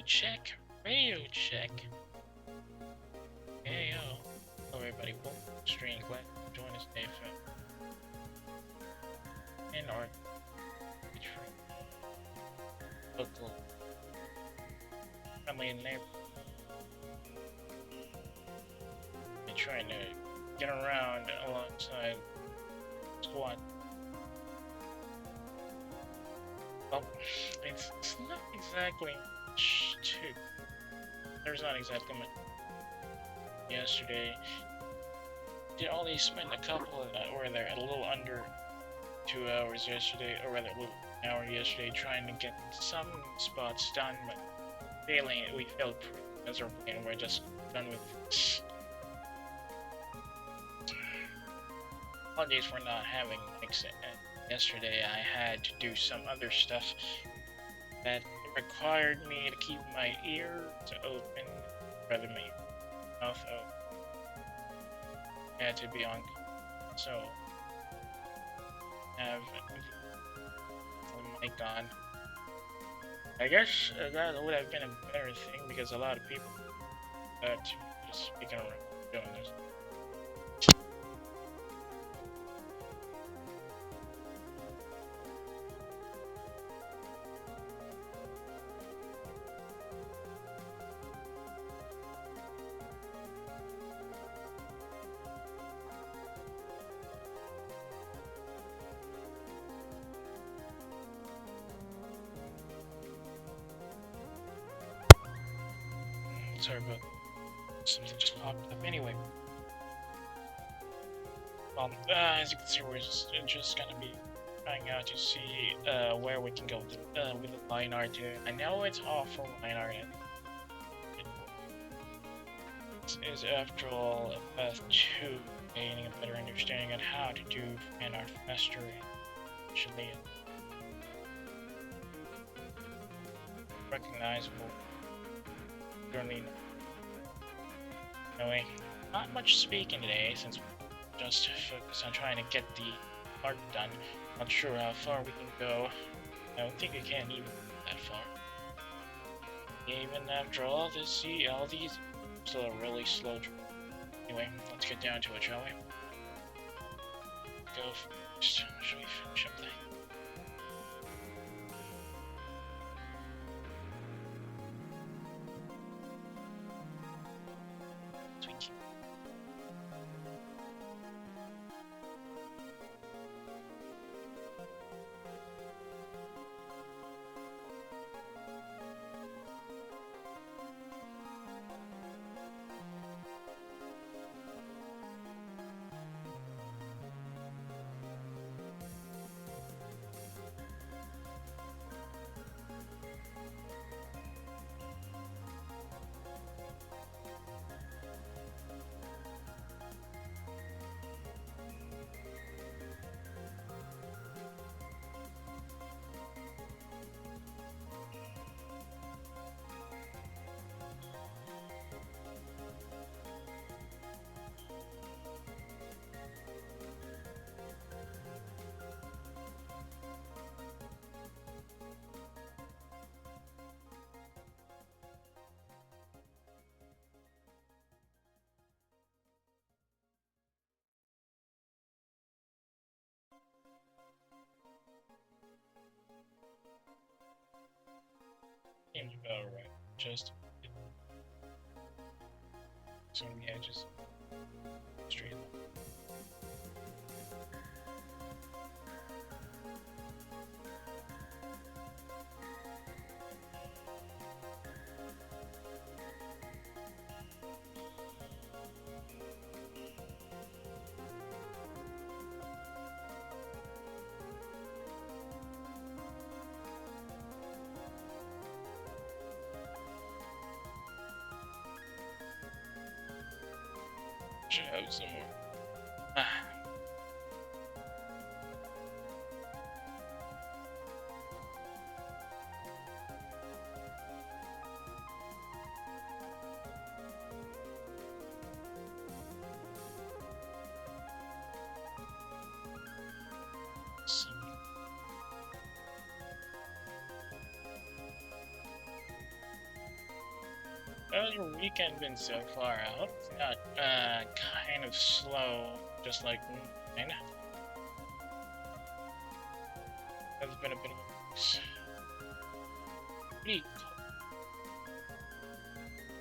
check. Radio check. Hey yo. Hello everybody, welcome to the stream. Glad you join us today for in our local friendly neighborhood. And trying to get around alongside squad. Well, it's not exactly much to. There's not exactly much. Yesterday, did only spend a couple of that, or there a little under 2 hours yesterday, or rather a little hour yesterday, trying to get some spots done, but failing it, we failed pretty miserably, and we're just done with this. Apologies for not having mics. Yesterday I had to do some other stuff that required me to keep my ears open, rather my mouth open. I had to be on, so have the mic on. I guess that would have been a better thing because a lot of people just speaking around doing this. Sorry about something just popped up. Anyway, well, as you can see, we're just gonna be trying out to see where we can go with the line art here. I know it's awful line art. This is, after all, a path to gaining a better understanding on how to do fan art faster and actually recognizable. Anyway, not much speaking today since we're just focused on trying to get the art done. Not sure how far we can go. I don't think we can even go that far. Even after all this, see, all these still a really slow. Anyway, let's get down to it, shall we? Go first. Shall we finish up the seems about right. Just so yeah, just straight line. Should have some more. How's your weekend been so far? I hope it's not kind of slow, just like mine. It's been a bit of a week.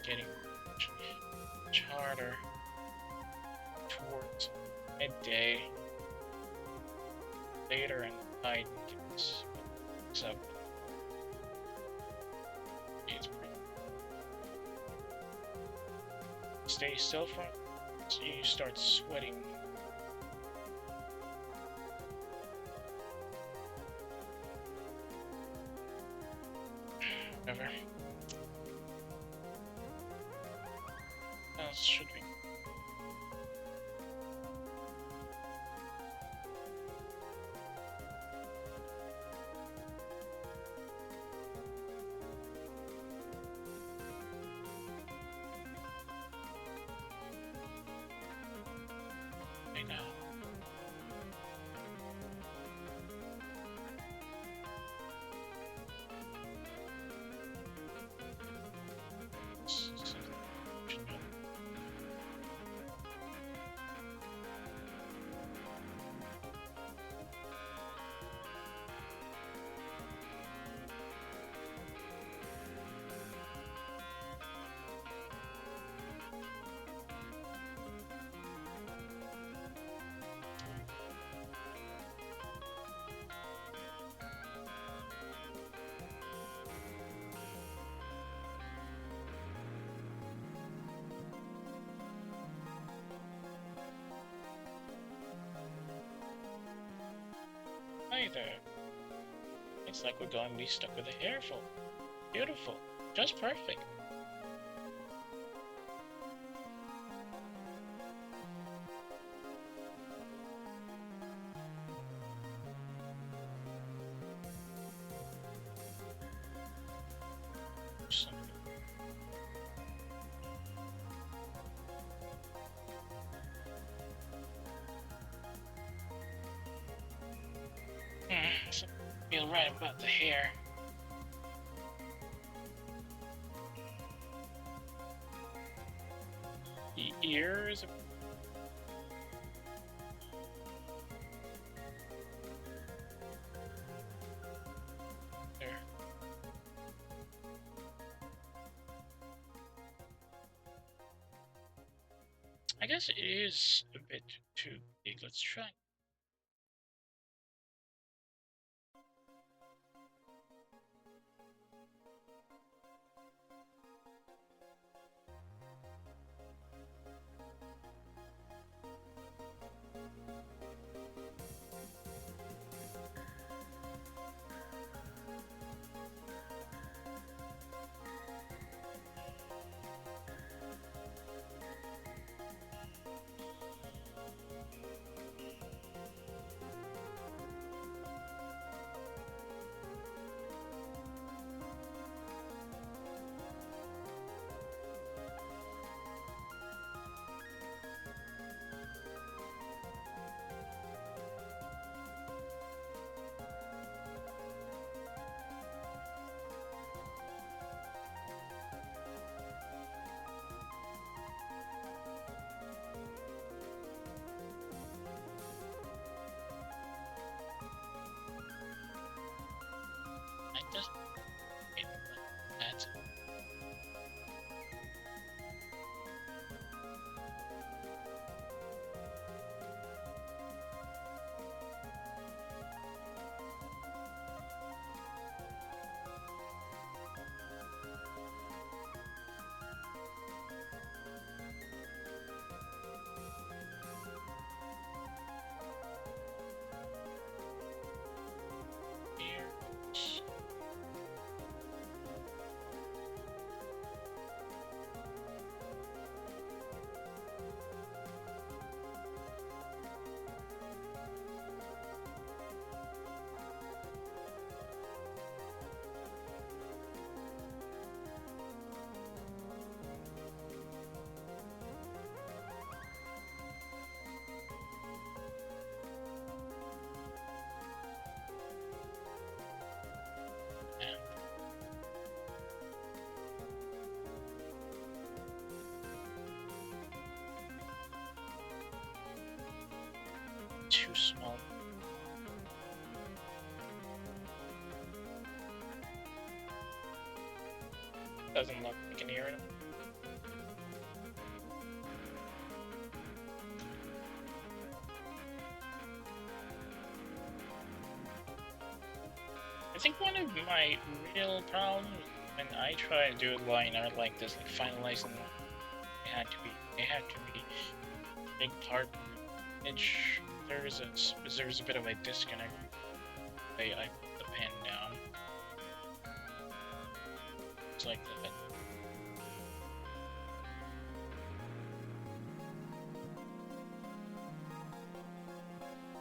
Getting much harder towards midday, later in the night. So it's pretty. Stay still for so you start sweating. Whatever. What else should we? I know. Hi there. Looks like we're going to be stuck with a hair full. Beautiful. Just perfect. So feel right about the hair. The ears. There. I guess it is a bit too big. Let's try. I just it like that. Here. too small. Doesn't look like an ear. I think one of my real problems when I try to do a line art like this, like finalizing, it had to be big part. There's a bit of a disconnect. I put the pen down. It's like that.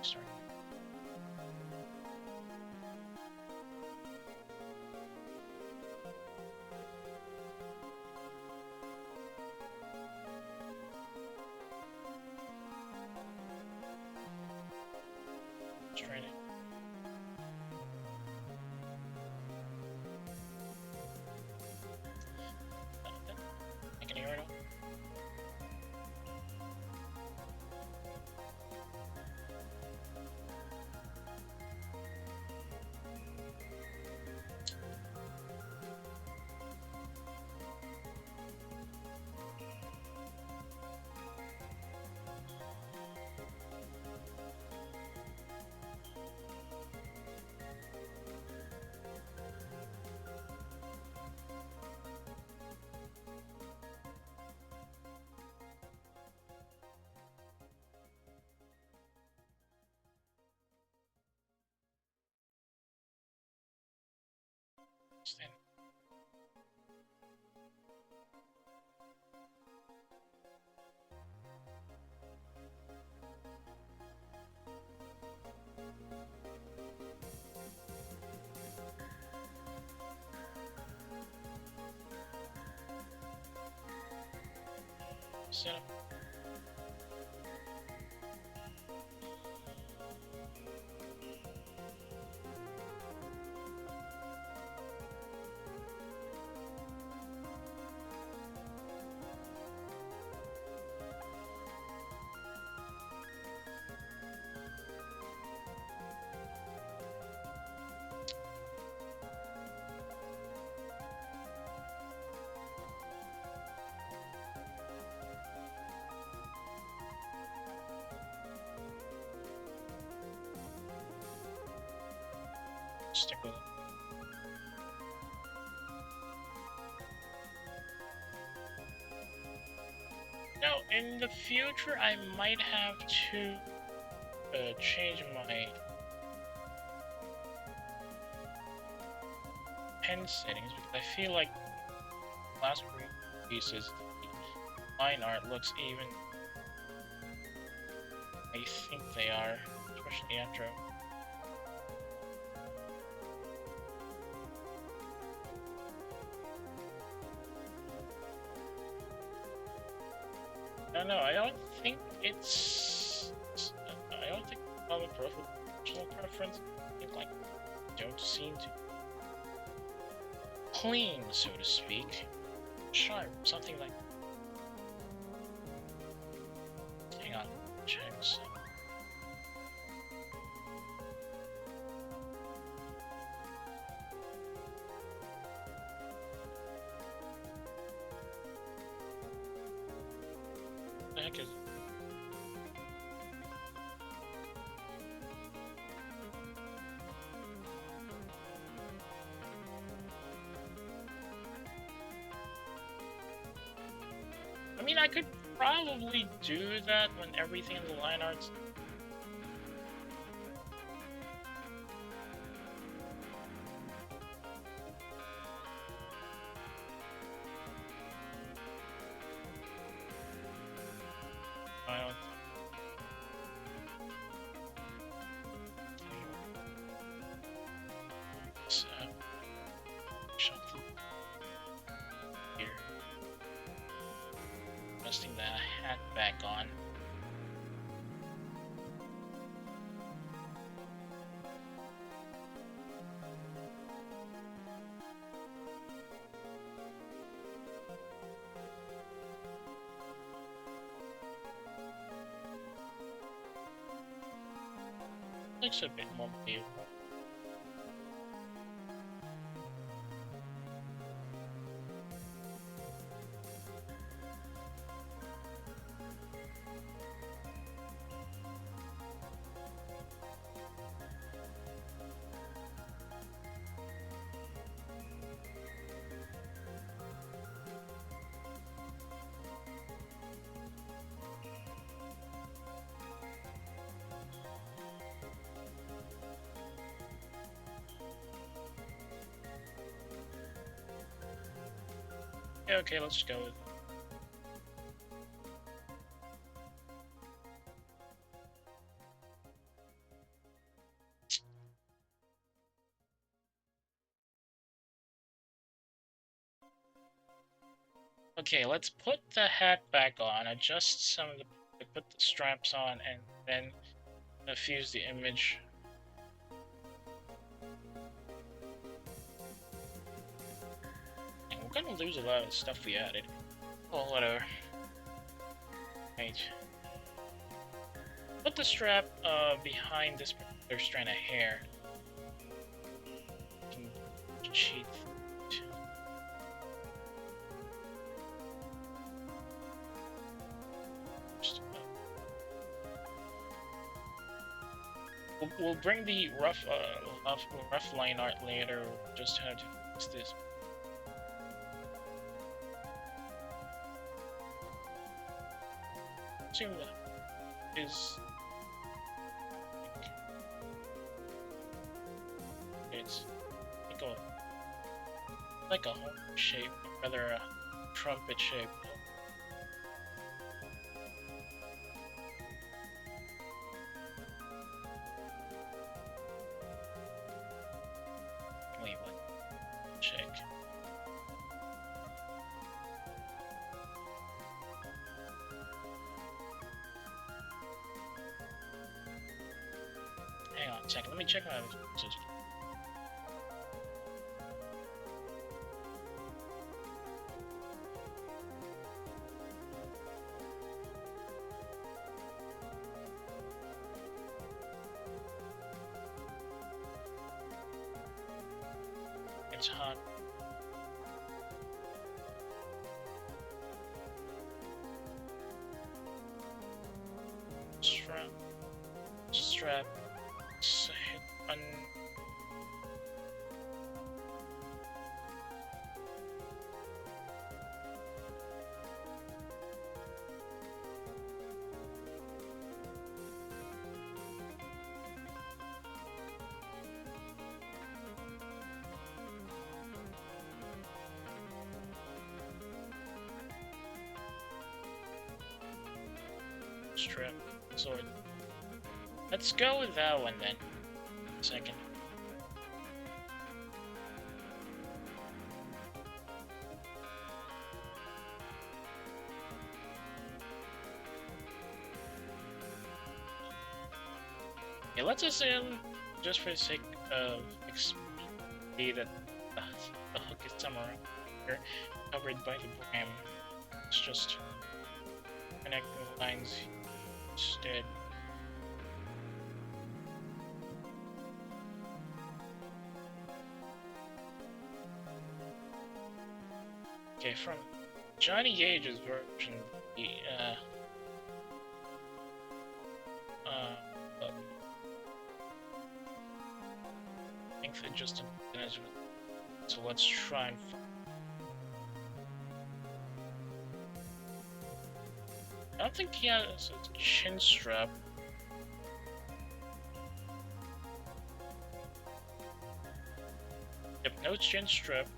Sorry. Training. I can hear it all. Stand. Set up. Stick with it. Now, in the future, I might have to change my pen settings because I feel like last pieces, the line art looks even. I think they are, especially the intro. No, I don't think it's. I don't think it's a personal preference. I think, like, don't seem to clean, so to speak. Sharp, something like. Hang on, check some. The heck is. I mean, I could probably do that when everything in the line art's. I don't. So, something here. Resting the hat back on. Looks a bit more beautiful. Yeah, okay, let's go with it. Okay, let's put the hat back on, adjust some of the, put the straps on, and then fuse the image. And we're gonna lose a lot of stuff we added. Well, whatever. Right. Put the strap behind this particular strand of hair. Cheat. We'll bring the rough line art later. Just have to fix this. Assume that is. It's like a horn shape, rather a trumpet shape. Wait, what? Shake. Hang on a second, let me check my system. It's hot. Strap. Hit button. Strap. Sword. Let's go with that one then. Second. Okay, let's assume, just for the sake of XP, that the hook is somewhere here, covered by the brim. Let's just connect the lines instead. Okay, from Johnny Gage's version, the I think they just didn't. So let's try and. I don't think he has a chin strap. Yep, no chin strap.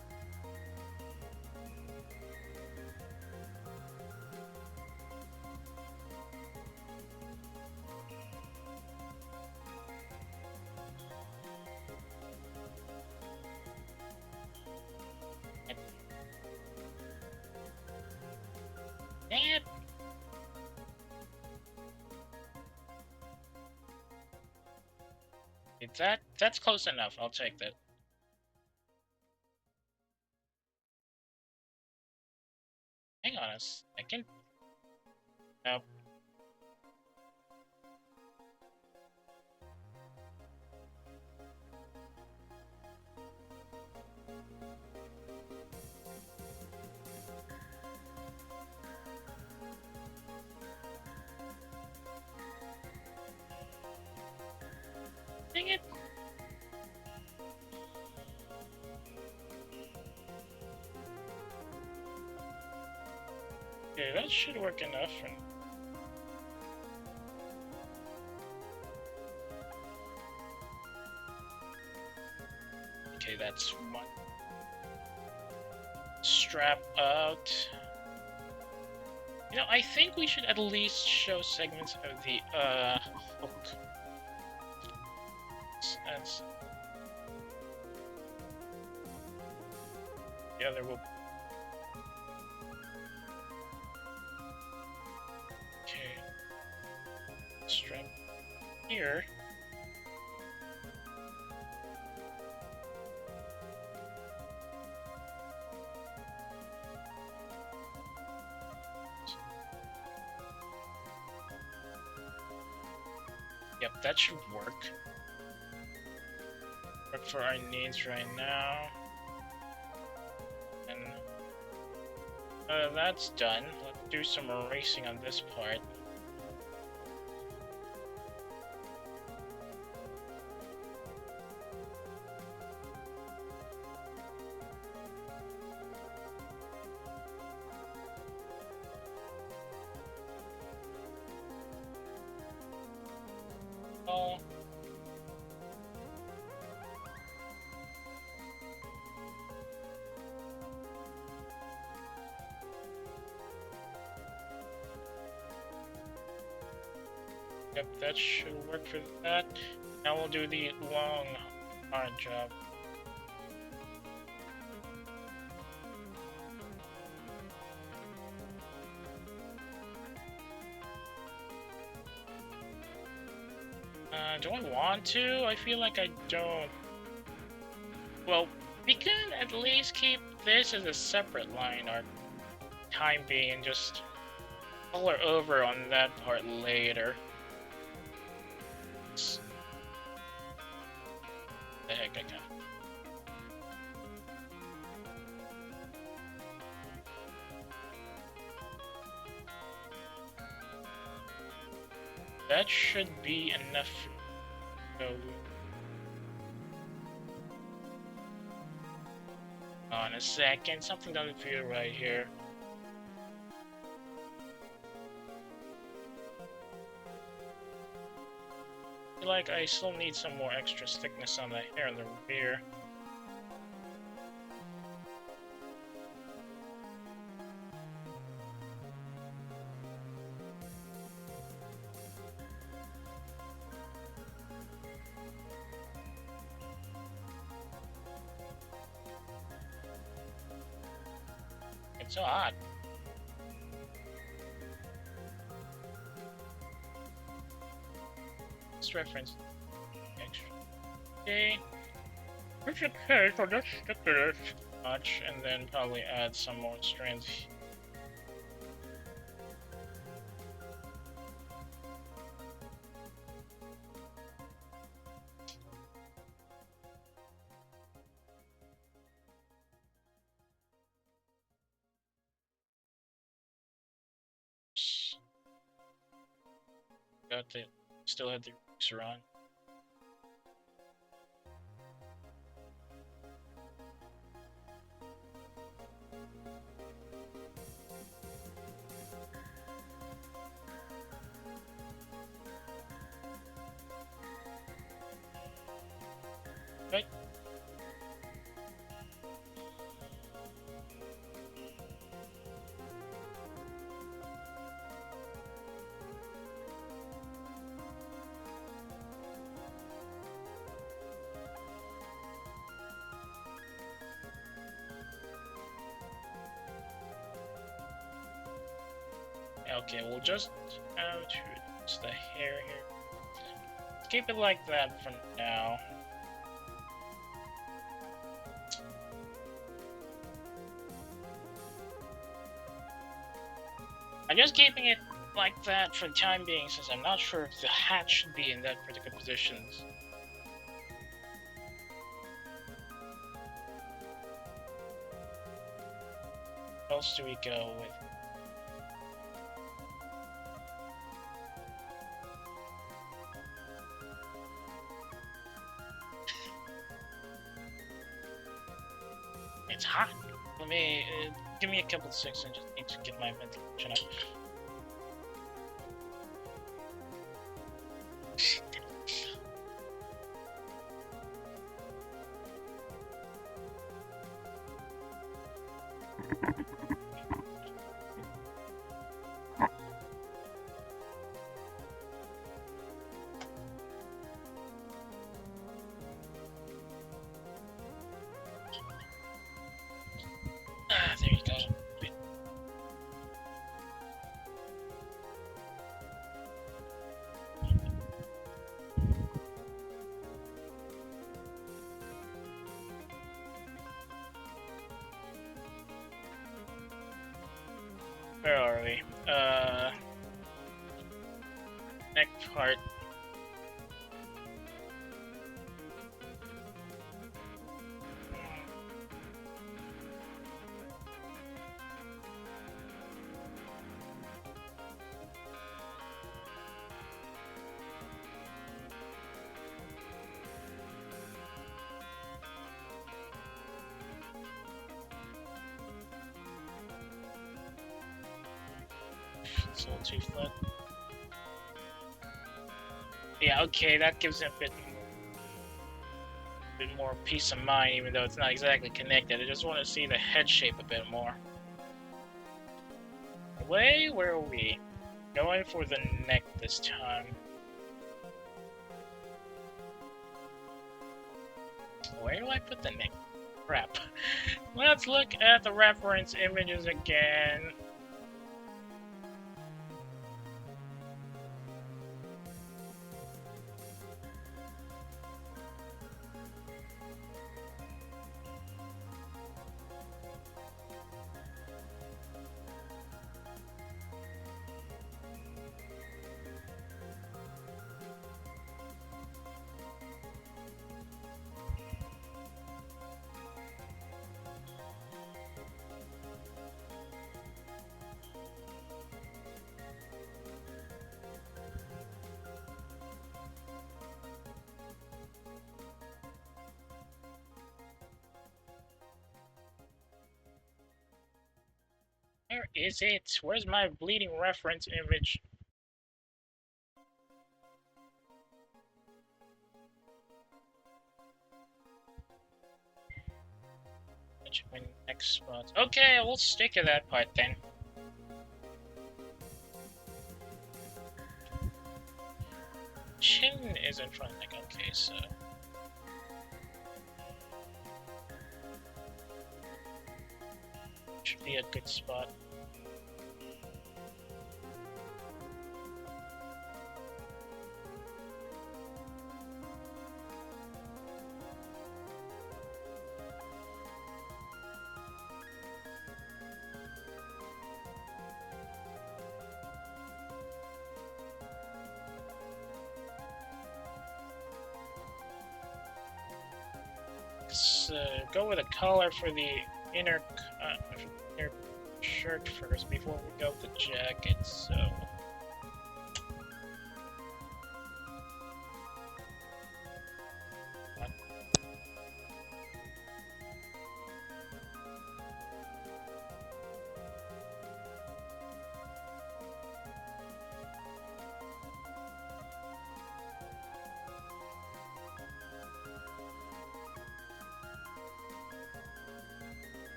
That's close enough. I'll take that. Hang on a second. Nope. Okay, that should work enough. Okay, that's one. Strap out. You know, I think we should at least show segments of the hook. That's the other will. Okay. Strap here. Yep, that should work. Work for our needs right now. And that's done. Let's do some erasing on this part. Oh. Yep, that should work for that. Now we'll do the long hard job. Do I want to? I feel like I don't. Well, we can at least keep this as a separate line our time being and just color over on that part later. The heck I can. That should be enough. So, on a second, something doesn't feel right here. I feel like I still need some more extra thickness on the hair in the rear. It's so hot. Let's reference extra. Okay. Okay, so let's stick to this much and then probably add some more strands. Got the still had the mixer on. Right. Okay, we'll just choose the hair here. Keep it like that for now. I'm just keeping it like that for the time being, since I'm not sure if the hat should be in that particular position. What else do we go with? It's hot. Let me Give me a couple of seconds. I just need to get my ventilation up. There you go. Where are we? Next part. It's a little too flat. Yeah, okay, that gives it a bit more peace of mind, even though it's not exactly connected. I just want to see the head shape a bit more. Where are we? Going for the neck this time. Where do I put the neck? Crap. Let's look at the reference images again. Where is it? Where's my bleeding reference image? My next spot. Okay, we'll stick to that part then. Chin is in front, like, okay, so. Should be a good spot. Let's go with a color for the inner shirt first before we go with the jacket, so.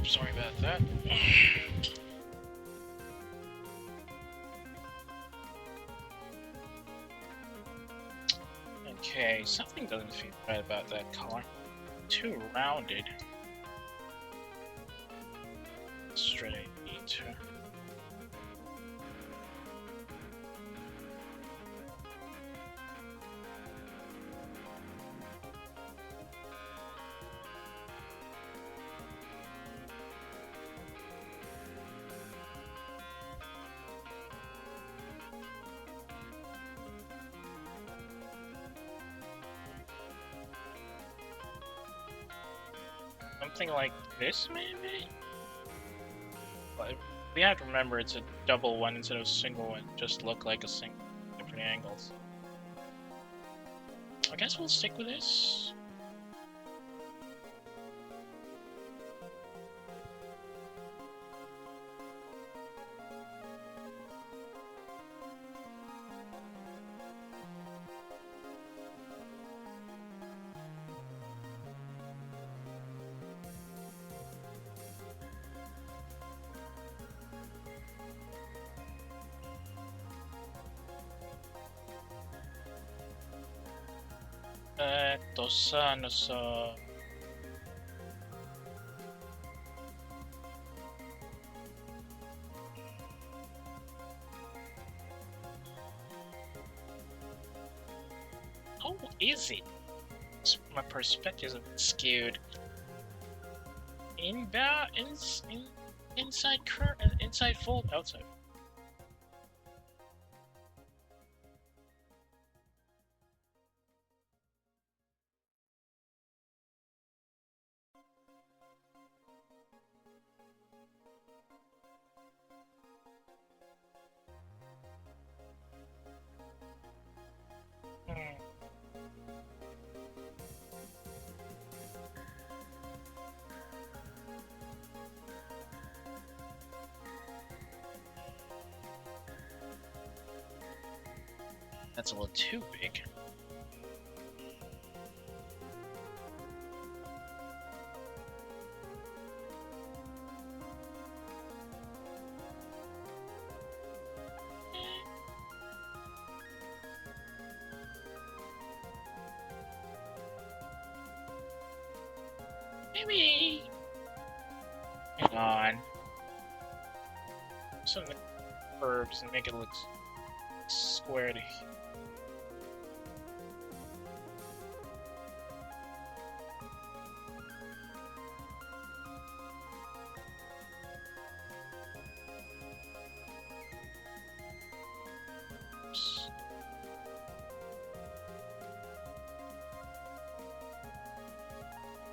Sorry about that. Okay, something doesn't feel right about that color. Too rounded. Straight to. something like this, maybe? But we have to remember it's a double one instead of a single one. Just look like a single, different angles. I guess we'll stick with this. Sano. How is it? My perspective is a bit skewed. Inside full, outside. That's a little too big. Maybe. Hang on. Some curves and make it look squaredy.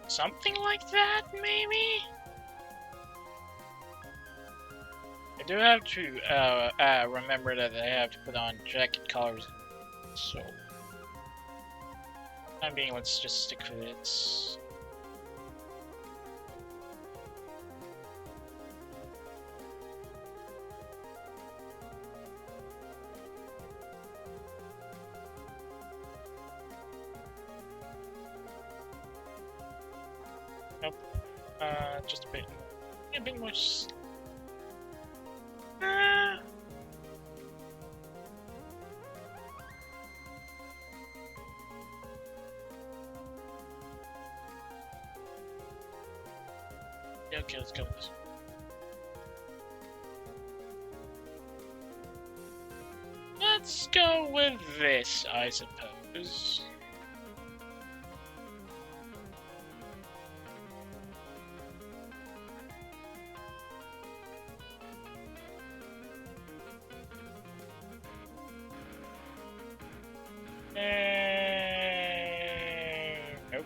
Something like that, maybe? I do have to remember that I have to put on jacket colors, so I'm being, let's just stick with it. Nope. Just a bit more. Yeah, okay, let's go with this. Let's go with this, I suppose. Nope.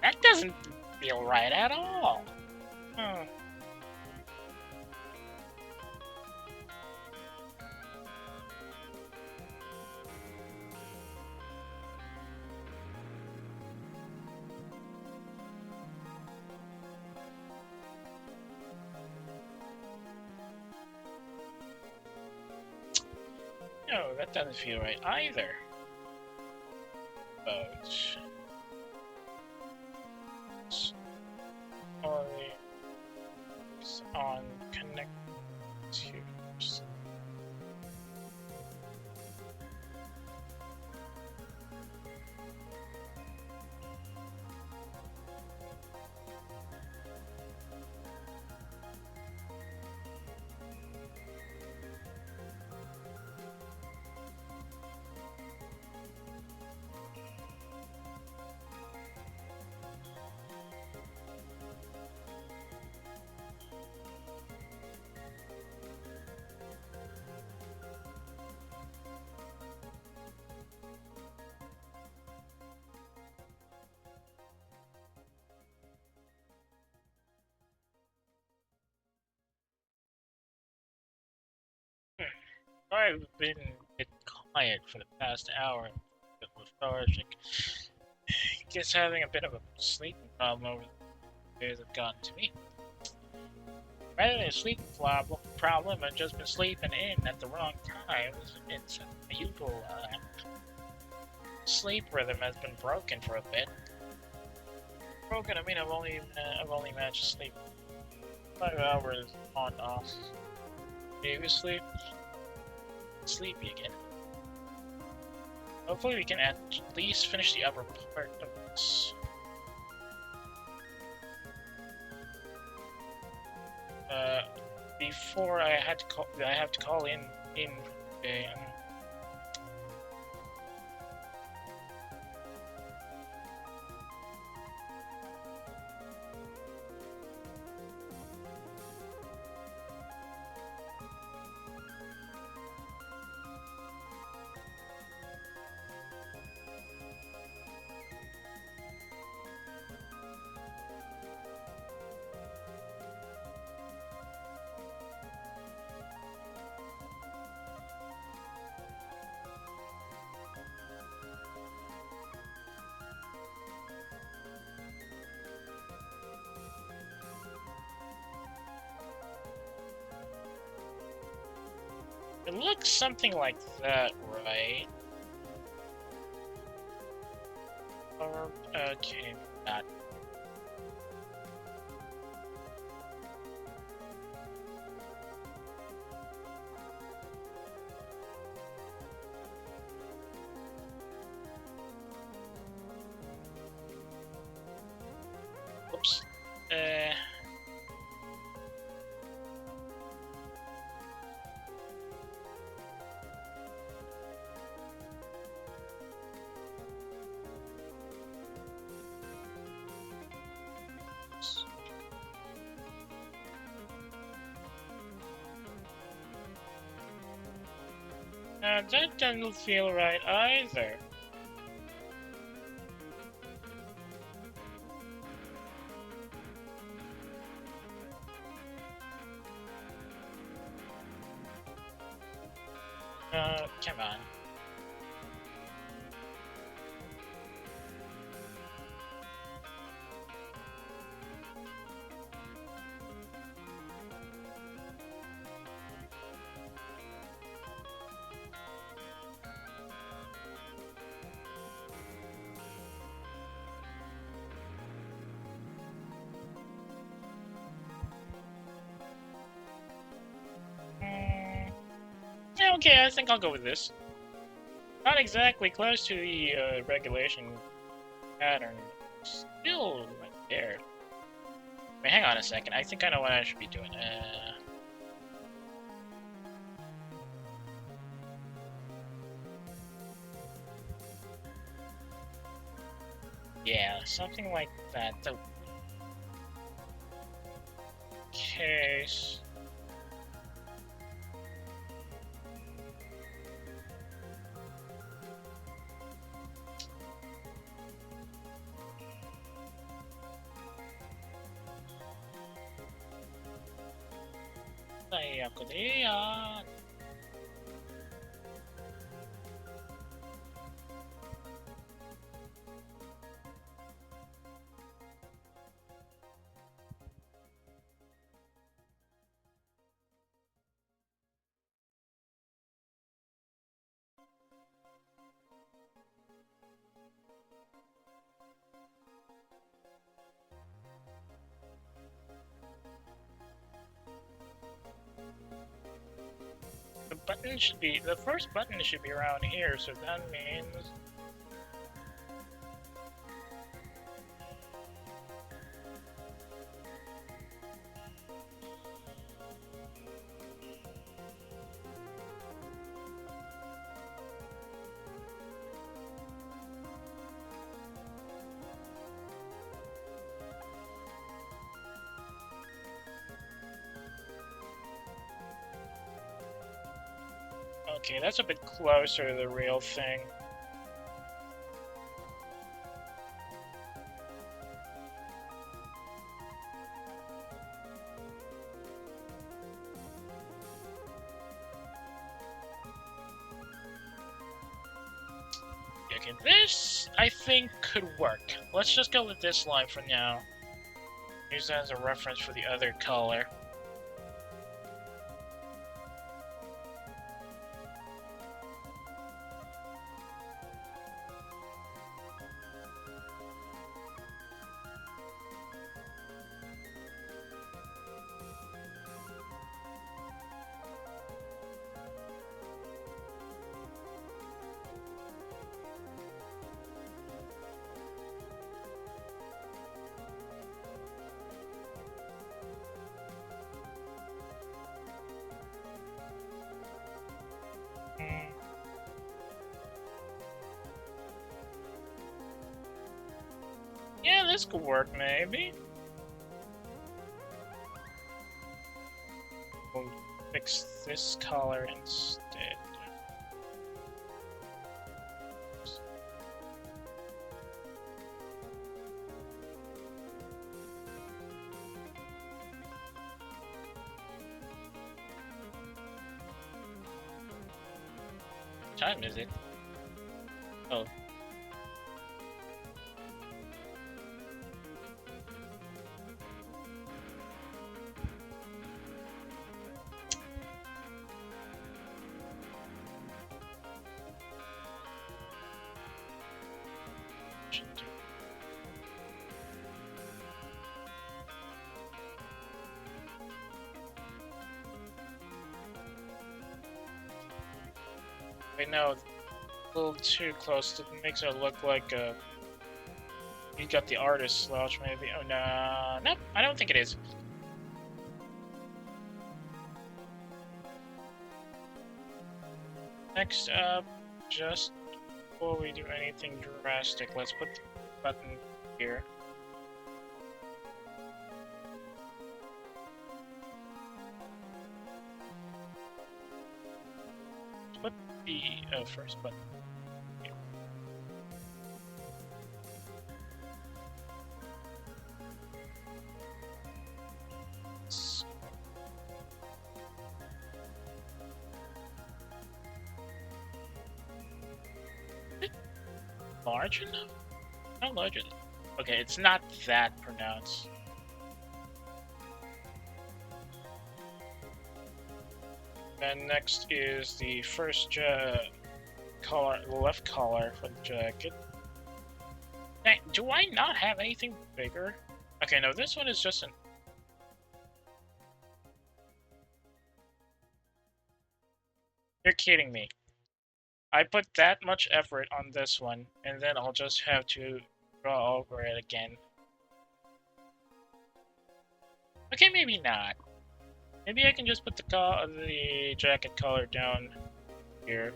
That doesn't feel right at all. No, that doesn't feel right either. But on connectors. I've been a bit quiet for the past hour, a bit lethargic. Guess having a bit of a sleeping problem over the years have gotten to me. Rather than a sleeping problem, I've just been sleeping in at the wrong times. It's my usual sleep rhythm has been broken for a bit. Broken, I mean I've only managed to sleep 5 hours on off. Previously, sleepy again. Hopefully we can at least finish the upper part of this. Before I have to call in It looks something like that, right? Or, okay, that. Oops. That doesn't feel right either. Come on. Yeah, okay, I think I'll go with this. Not exactly close to the regulation pattern. Still right there. Wait, hang on a second. I think I know what I should be doing. Yeah, something like that. Case. The first button should be around here, so that means... Okay, that's a bit closer to the real thing. Okay. This, I think, could work. Let's just go with this line for now. Use that as a reference for the other color. Yeah, this could work, maybe. We'll fix this color instead. What time is it? Oh. Wait, no, a little too close. It makes it look like you got the artist slouch, maybe. Oh no, nope. I don't think it is. Next up, just before we do anything drastic, let's put the button here. Let's put the first button here. Large enough? How large is it? Okay, it's not that pronounced. And next is the first collar, the left collar for the jacket. Dang, do I not have anything bigger? Okay, no, this one is just an... You're kidding me. I put that much effort on this one, and then I'll just have to draw over it again. Okay, maybe not. Maybe I can just put the jacket color down here.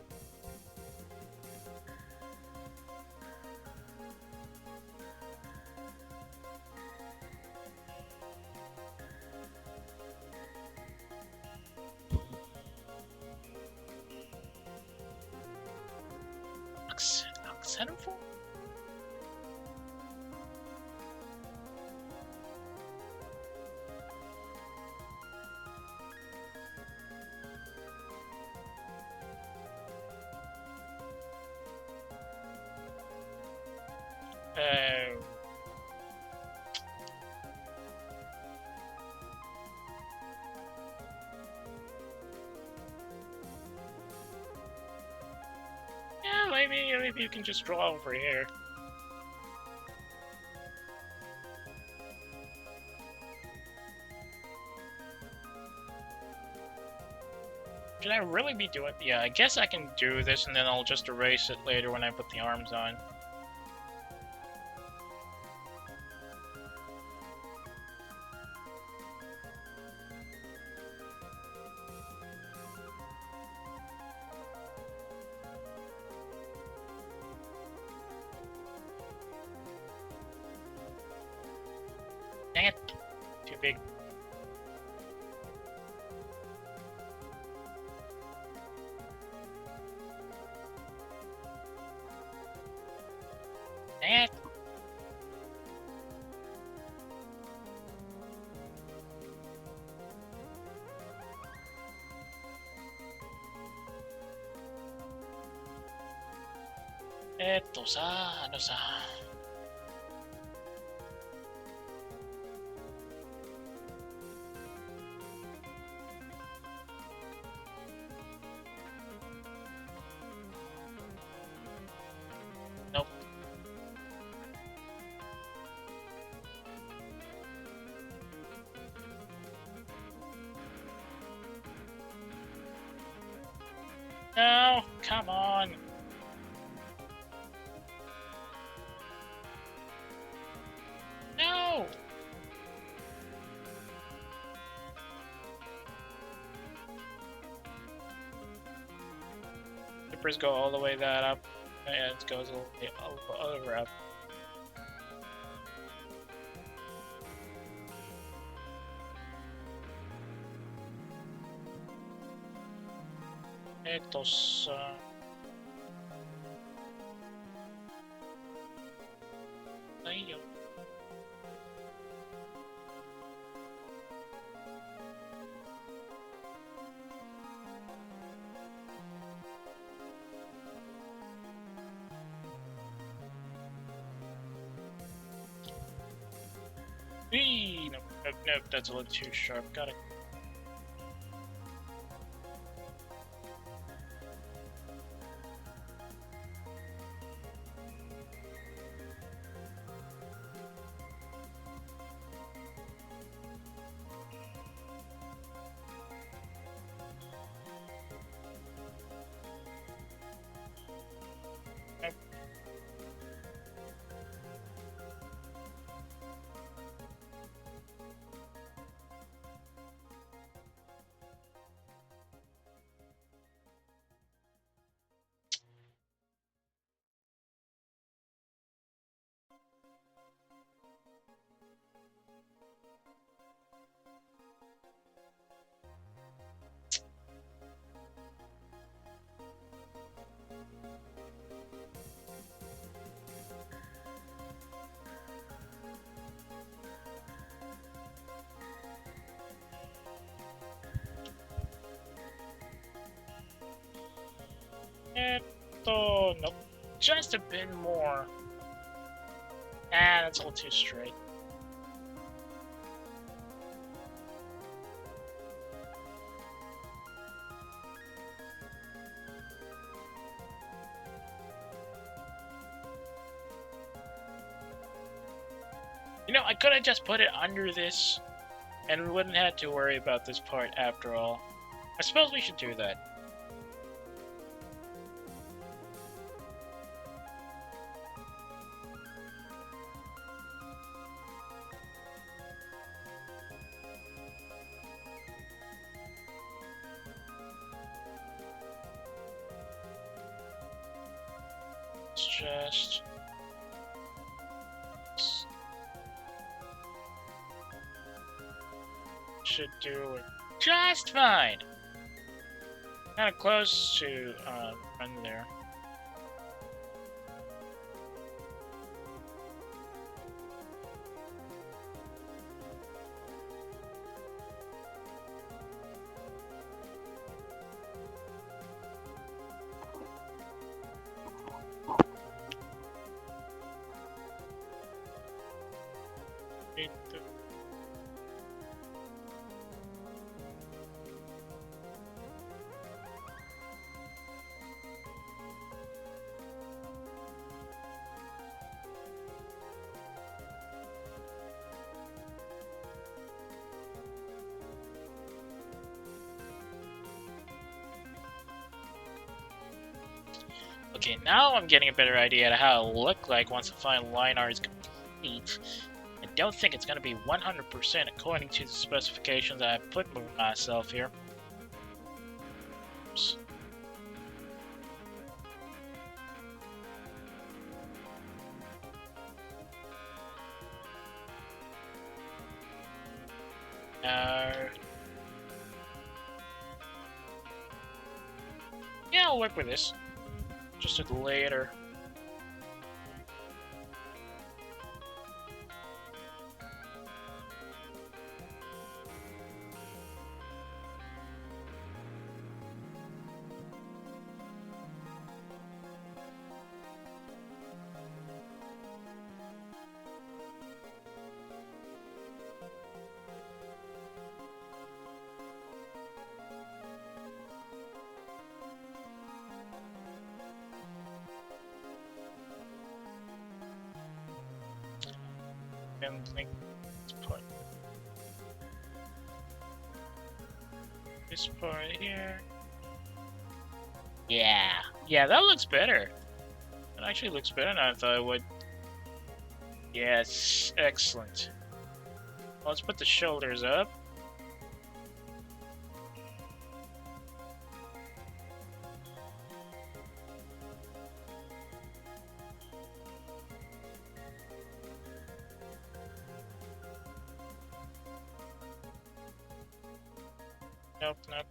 Centerfold? Yeah, maybe you can just draw over here. Should I really be doing... Yeah, I guess I can do this and then I'll just erase it later when I put the arms on. Dang it! Too big. Dang it! No sa. Nope. No, come on. No. Zippers go all the way that up. And it goes all the way over up. Estos. Ahí yo. Nope, nope, nope, that's a little too sharp. Got it. Nope. Nope. Just a bit more. Ah, that's a little too straight. You know, I could have just put it under this, and we wouldn't have to worry about this part after all. I suppose we should do that. It's just... should do it just fine. Kind of close to run there. Okay, now I'm getting a better idea of how it'll look like once the final line art is complete. I don't think it's going to be 100% according to the specifications I put for myself here. Oops. Yeah, I'll work with this. Just later. And like put this part here. Yeah, yeah, that looks better. It actually looks better than I thought it would. Yes, excellent. Let's put the shoulders up. Nope, nope.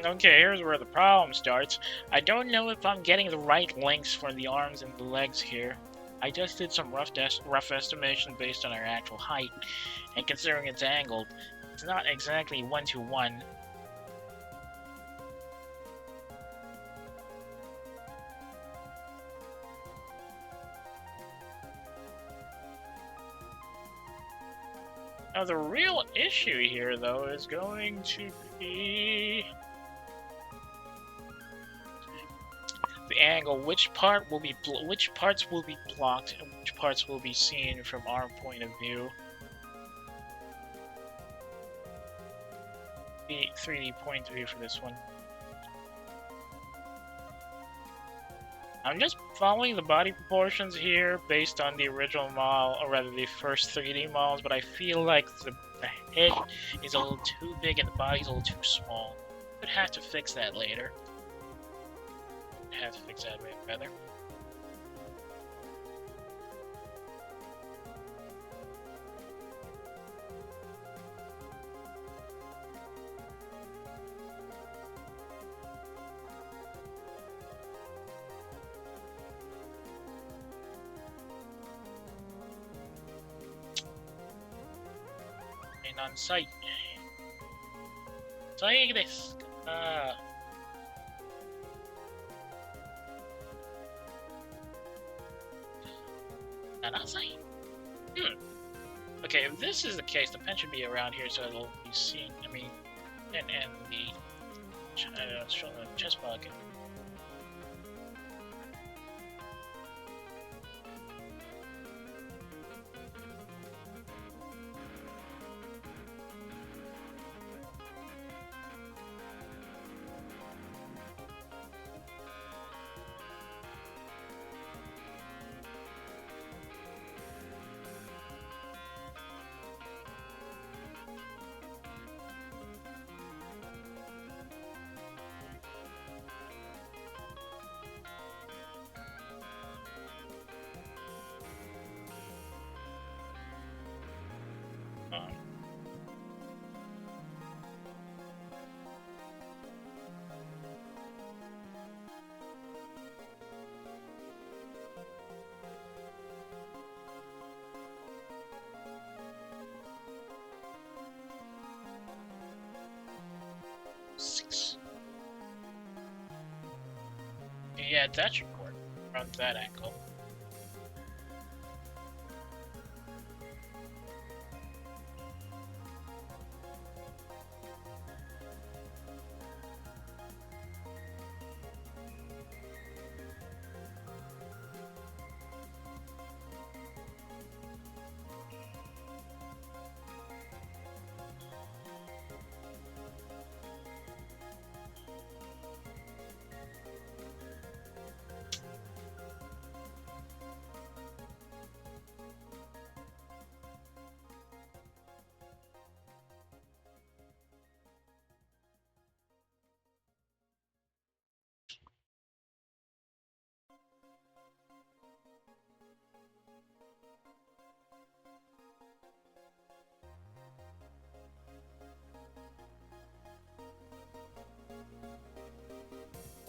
Okay, here's where the problem starts. I don't know if I'm getting the right lengths for the arms and the legs here. I just did some rough estimation based on our actual height, and considering it's angled, it's not exactly 1-to-1. Now the real issue here, though, is going to be the angle. Which parts will be blocked, and which parts will be seen from our point of view. The 3D point of view for this one. I'm just following the body proportions here based on the original model, or rather the first 3D models, but I feel like the head is a little too big and the body's a little too small. Could have to fix that later. Have to fix that rather. On site. Like this. Not on site. Okay, if this is the case, the pen should be around here so it'll be seen. I mean, and the chest pocket. Yeah, that should work from that angle.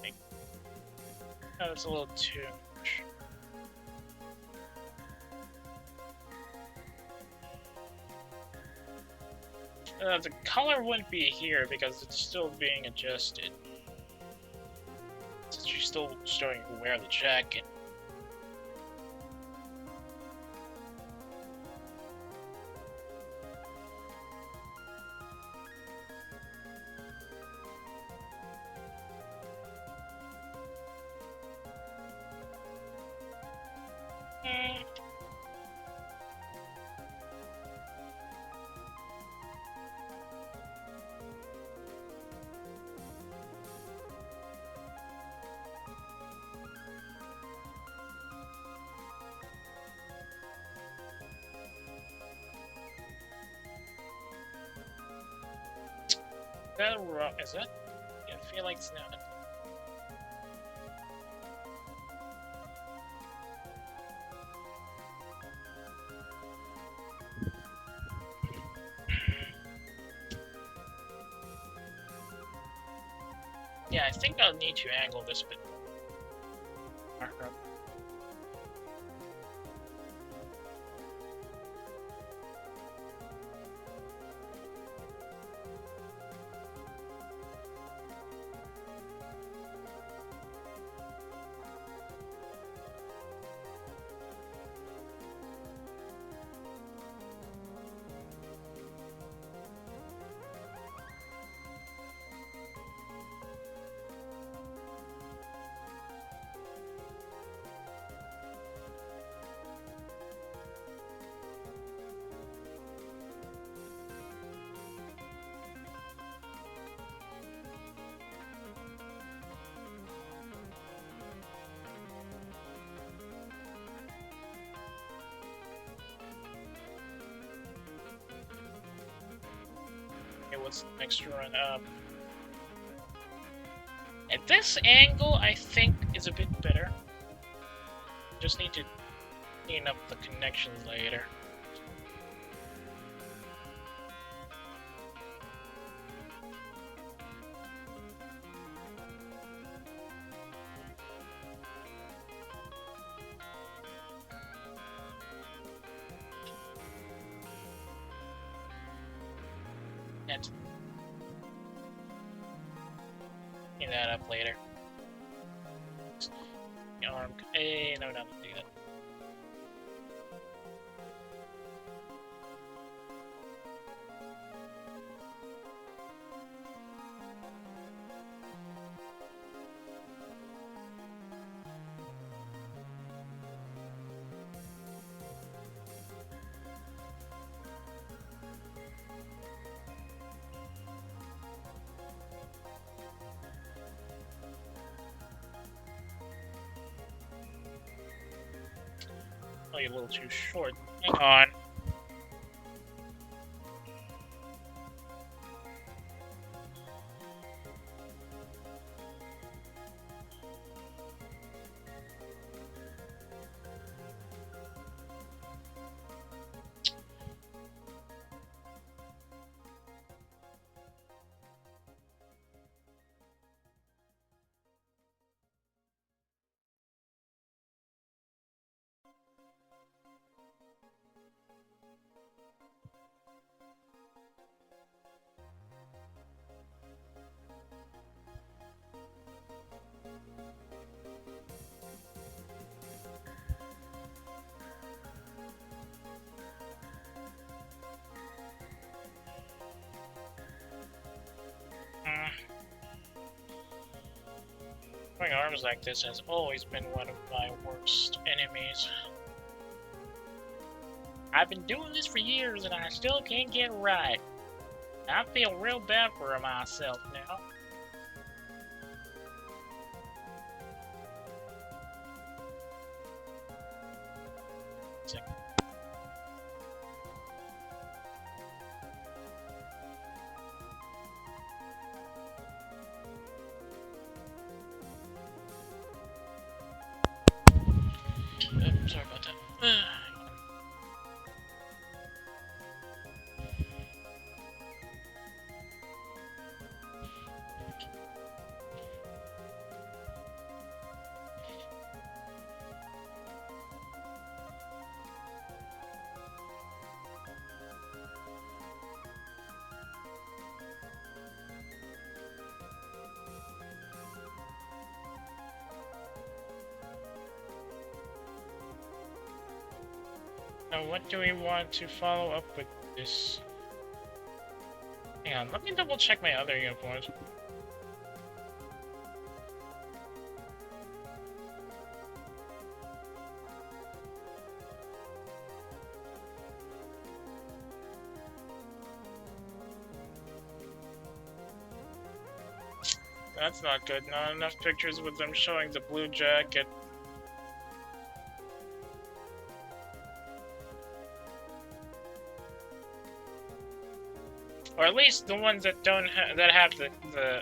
Like, oh, that's a little too much. The color wouldn't be here because it's still being adjusted. Since you're still starting to wear the jacket. That wrong? Is that? Yeah, I feel like it's not. Yeah, I think I'll need to angle this bit. Okay, what's the next run up? At this angle, I think is a bit better. Just need to clean up the connections later. And clean that up later. Arm. Hey, no, not do that. Probably a little too short. Hang on. Wearing arms like this has always been one of my worst enemies. I've been doing this for years and I still can't get it right. I feel real bad for myself now. Sorry about that. Now, what do we want to follow up with this? Hang on, let me double check my other uniforms. That's not good. Not enough pictures with them showing the blue jacket. Or at least the ones that don't that have the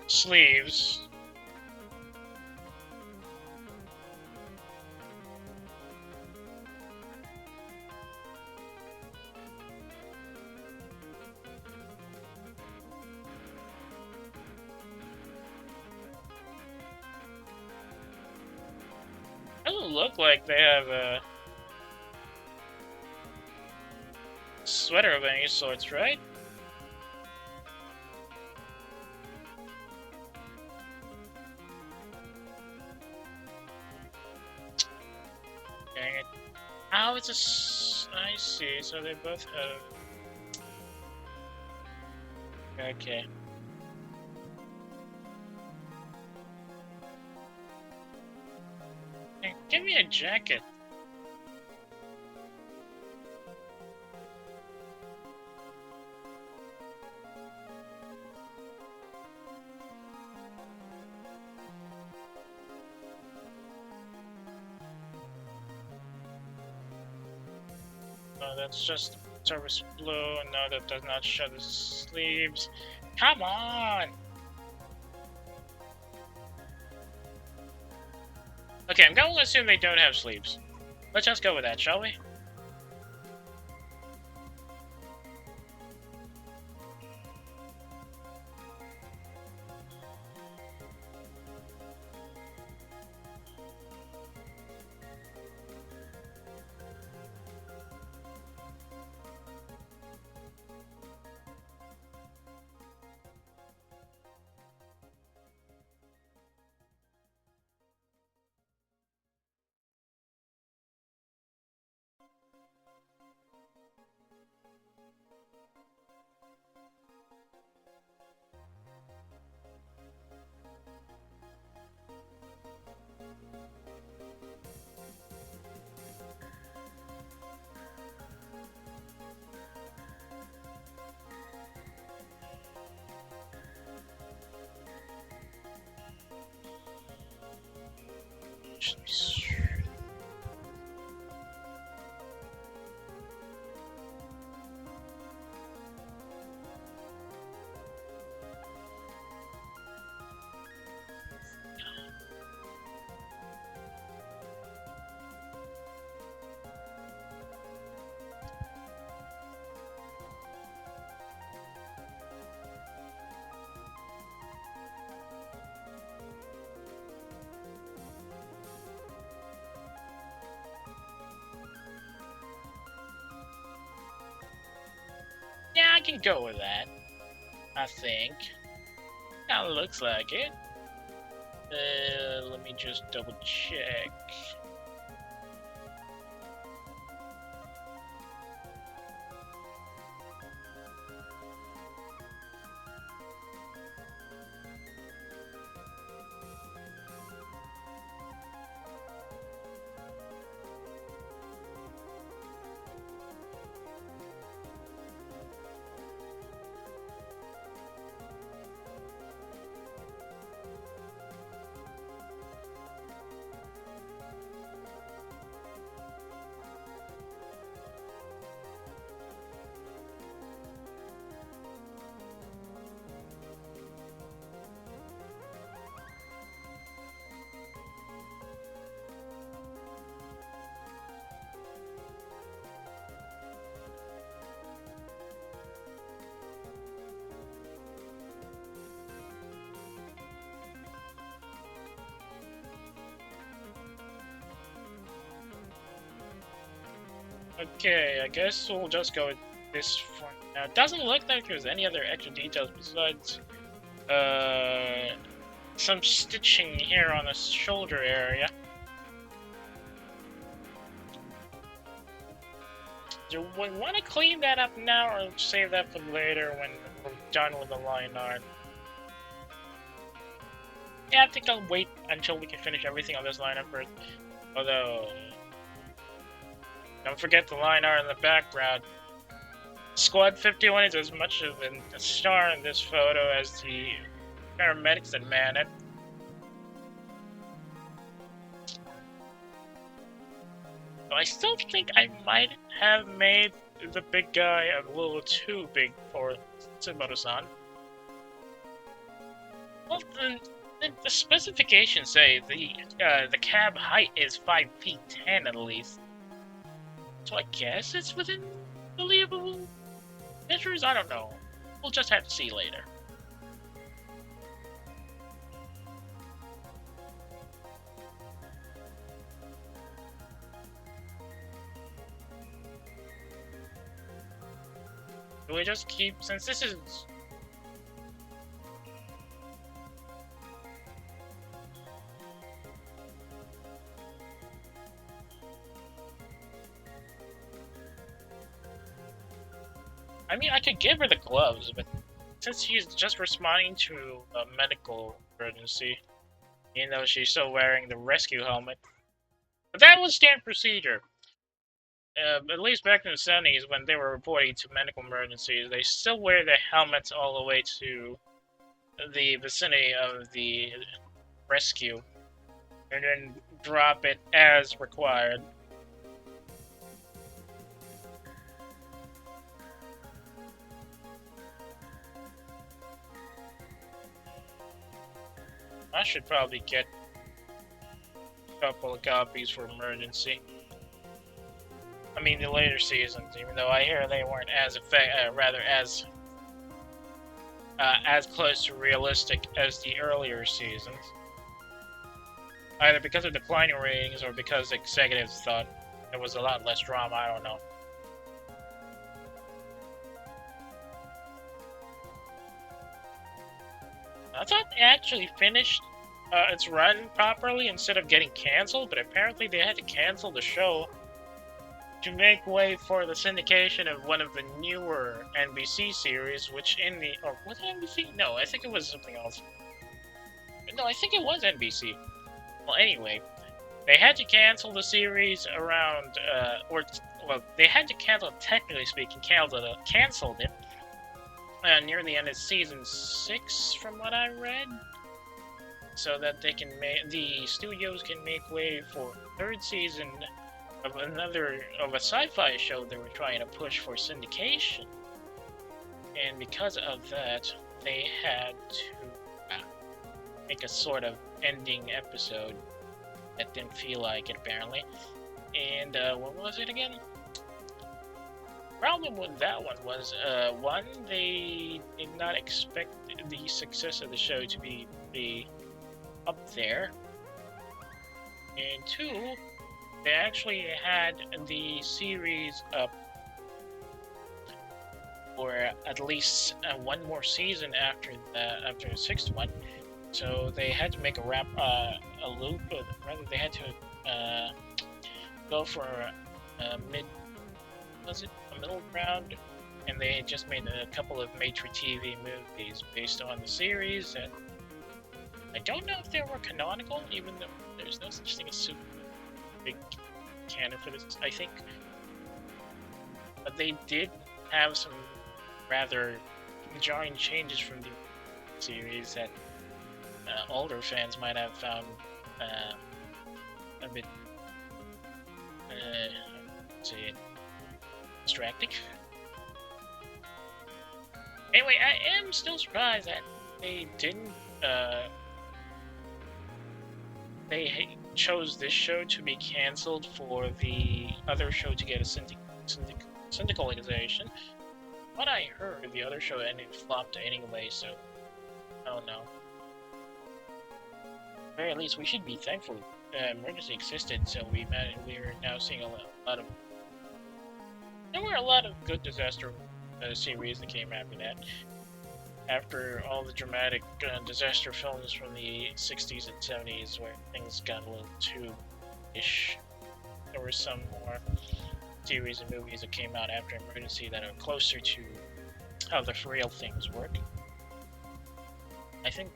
sleeves. Doesn't look like they have a sweater of any sorts, right? Dang it. Oh, it's I see, so they both have... Okay. Hey, give me a jacket. That's just service blue, and no, that does not show the sleeves. Come on! Okay, I'm going to assume they don't have sleeves. Let's just go with that, shall we? Yeah, I can go with that. I think. Kinda looks like it. Let me just double check. Okay, I guess we'll just go with this for now. It doesn't look like there's any other extra details besides some stitching here on the shoulder area. Do we want to clean that up now, or save that for later when we're done with the line art? Yeah, I think I'll wait until we can finish everything on this lineup first. Although, don't forget the line art in the background. Squad 51 is as much of a star in this photo as the paramedics that man it. So I still think I might have made the big guy a little too big for Tsumoto-san. Well, the specifications say the cab height is 5 feet 10 at least. So I guess it's within believable measures? I don't know. We'll just have to see later. Do we just keep, since this is... I mean, I could give her the gloves, but since she's just responding to a medical emergency, even though she's still wearing the rescue helmet. But that was standard procedure. At least back in the 70s, when they were reporting to medical emergencies, they still wear their helmets all the way to the vicinity of the rescue, and then drop it as required. I should probably get a couple of copies for emergency. I mean, the later seasons, even though I hear they weren't as as close to realistic as the earlier seasons. Either because of declining ratings or because executives thought there was a lot less drama, I don't know. I thought it actually finished its run properly instead of getting cancelled, but apparently they had to cancel the show to make way for the syndication of one of the newer NBC series, which in the... Oh, was it NBC? No, I think it was something else. No, I think it was NBC. Well, anyway, they had to cancel the series around, well, they had to cancel, technically speaking, canceled it near the end of season 6, from what I read, so that they can the studios can make way for third season of a sci-fi show they were trying to push for syndication, and because of that, they had to make a sort of ending episode that didn't feel like it, apparently. And what was it again? Problem with that one was, one, they did not expect the success of the show to be up there, and two, they actually had the series up for at least one more season after the sixth one, so they had to make a loop, or rather they had to go for a middle ground, and they just made a couple of made-for-TV movies based on the series, and I don't know if they were canonical, even though there's no such thing as super big canon for this, I think. But they did have some rather jarring changes from the series that older fans might have found a bit, say, distracting. Anyway, I am still surprised that they didn't, they chose this show to be cancelled for the other show to get a syndicalization. What I heard, the other show flopped anyway, so I don't know. At the very least, we should be thankful emergency existed, so we're now seeing a lot of... There were a lot of good disaster series that came after that. After all the dramatic disaster films from the 60s and 70s where things got a little too-ish, there were some more series of movies that came out after Emergency that are closer to how the real things work. I think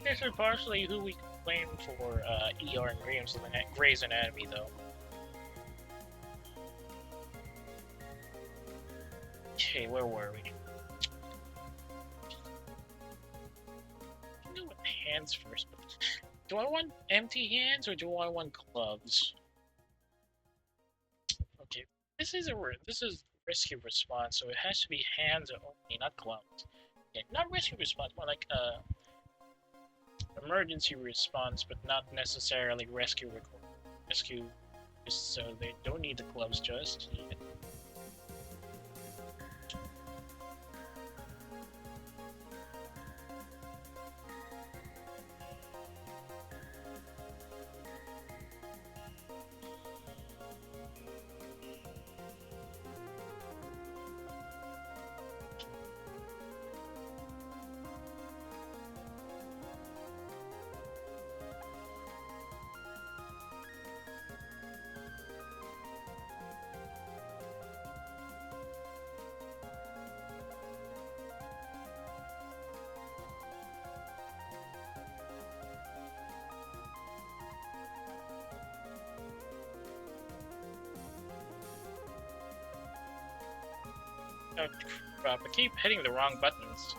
this is partially who we claim for ER and Grey's Anatomy, though. Okay, where were we? I do want hands first, but do I want empty hands or do I want gloves? Okay, this is risky response, so it has to be hands only, not gloves. Okay, not risky response, more like emergency response, but not necessarily rescue, just so they don't need the gloves just yet. Oh crap, I keep hitting the wrong buttons.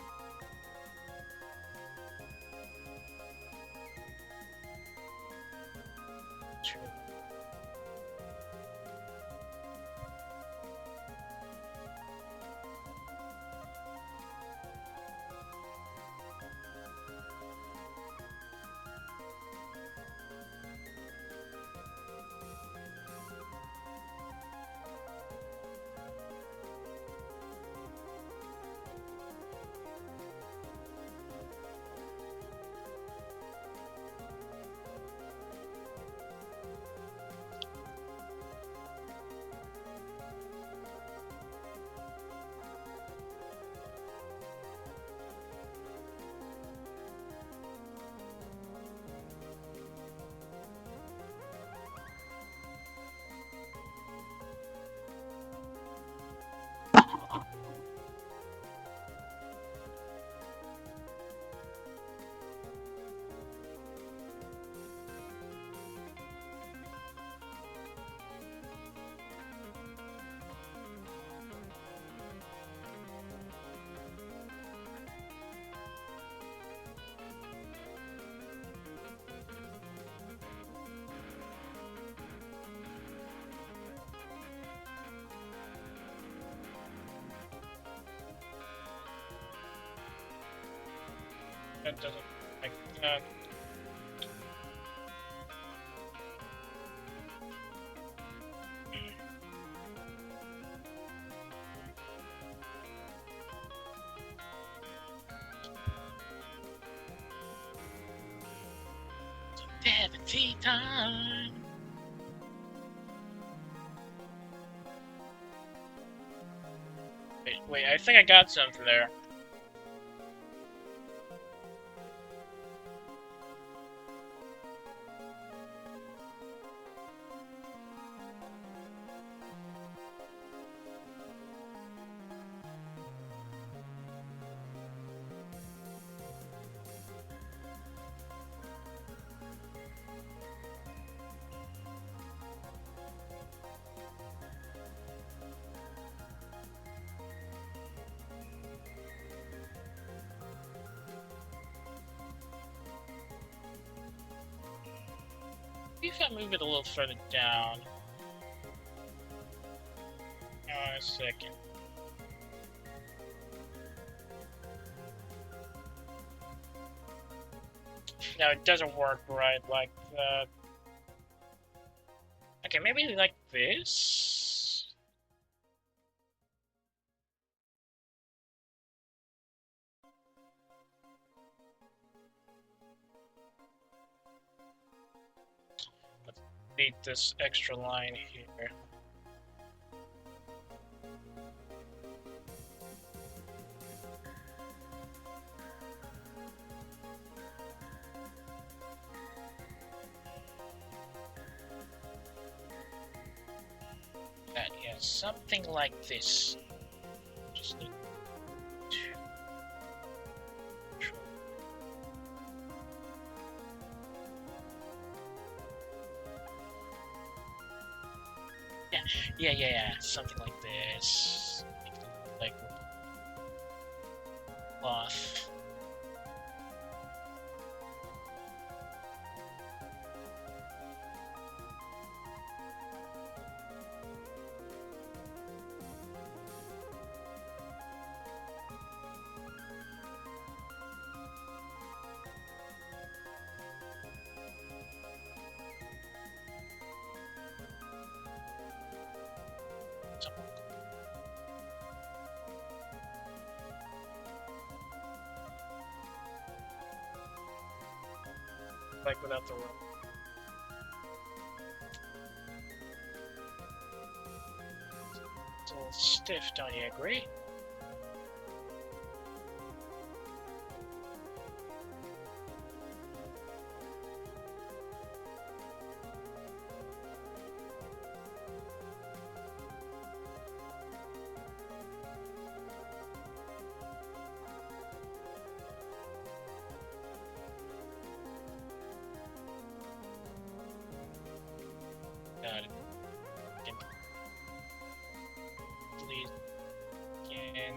That doesn't like that. Tea time. Wait, I think I got something there. If I move it a little further down. A second. No, it doesn't work right like that. Okay, maybe like this? Let's delete this extra line here. Yeah, something like this. Just need to control. Yeah. Something like this. Like cloth. Like without the rope. It's a little stiff, don't you agree? Got it. Please again.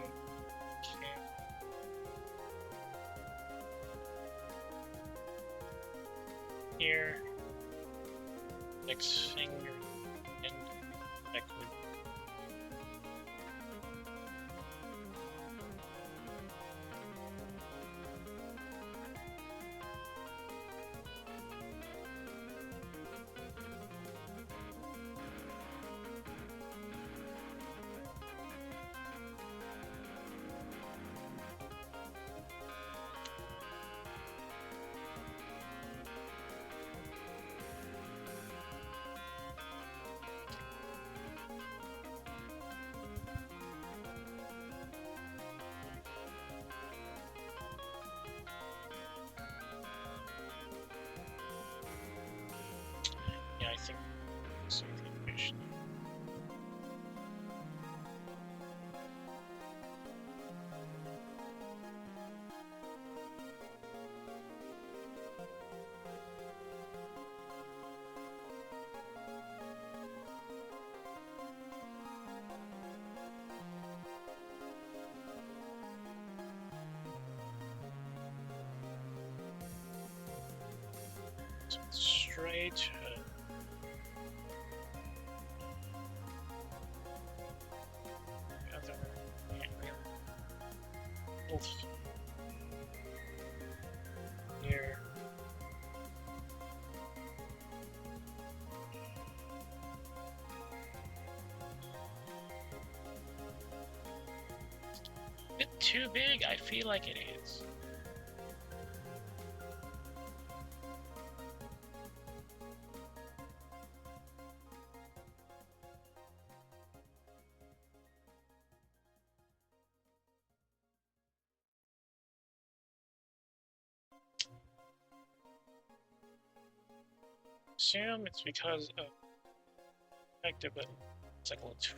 Here. Next finger and backward. Yeah, I think something we should. Straight. Other. Here. Bit too big? I feel like it is. Assume it's because of effective, but it's like a little too.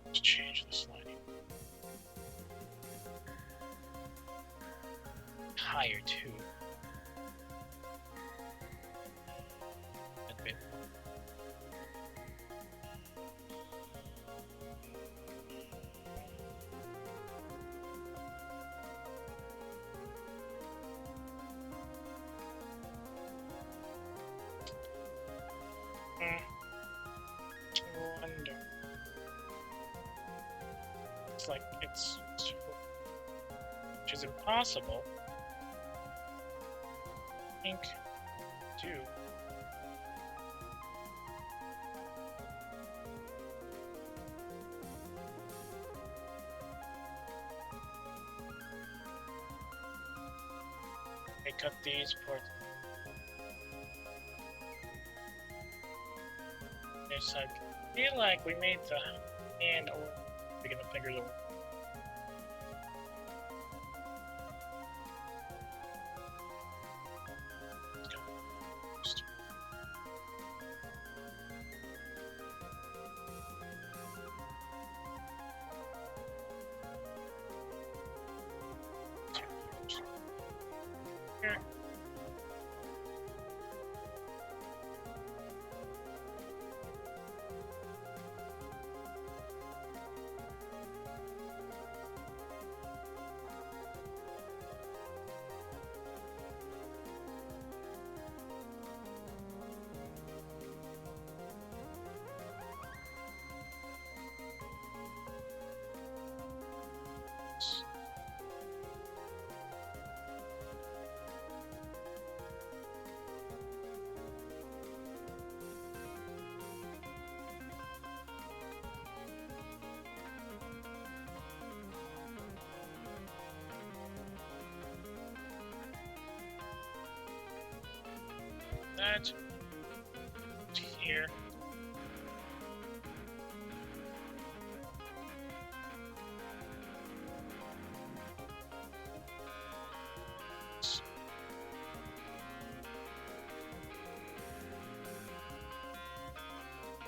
Let's change the sliding. Higher too. A bit. I wonder. It's like it's which is impossible. I think do. I cut these ports. Yes, I feel like we made the hand or picking the fingers over. Here. That here.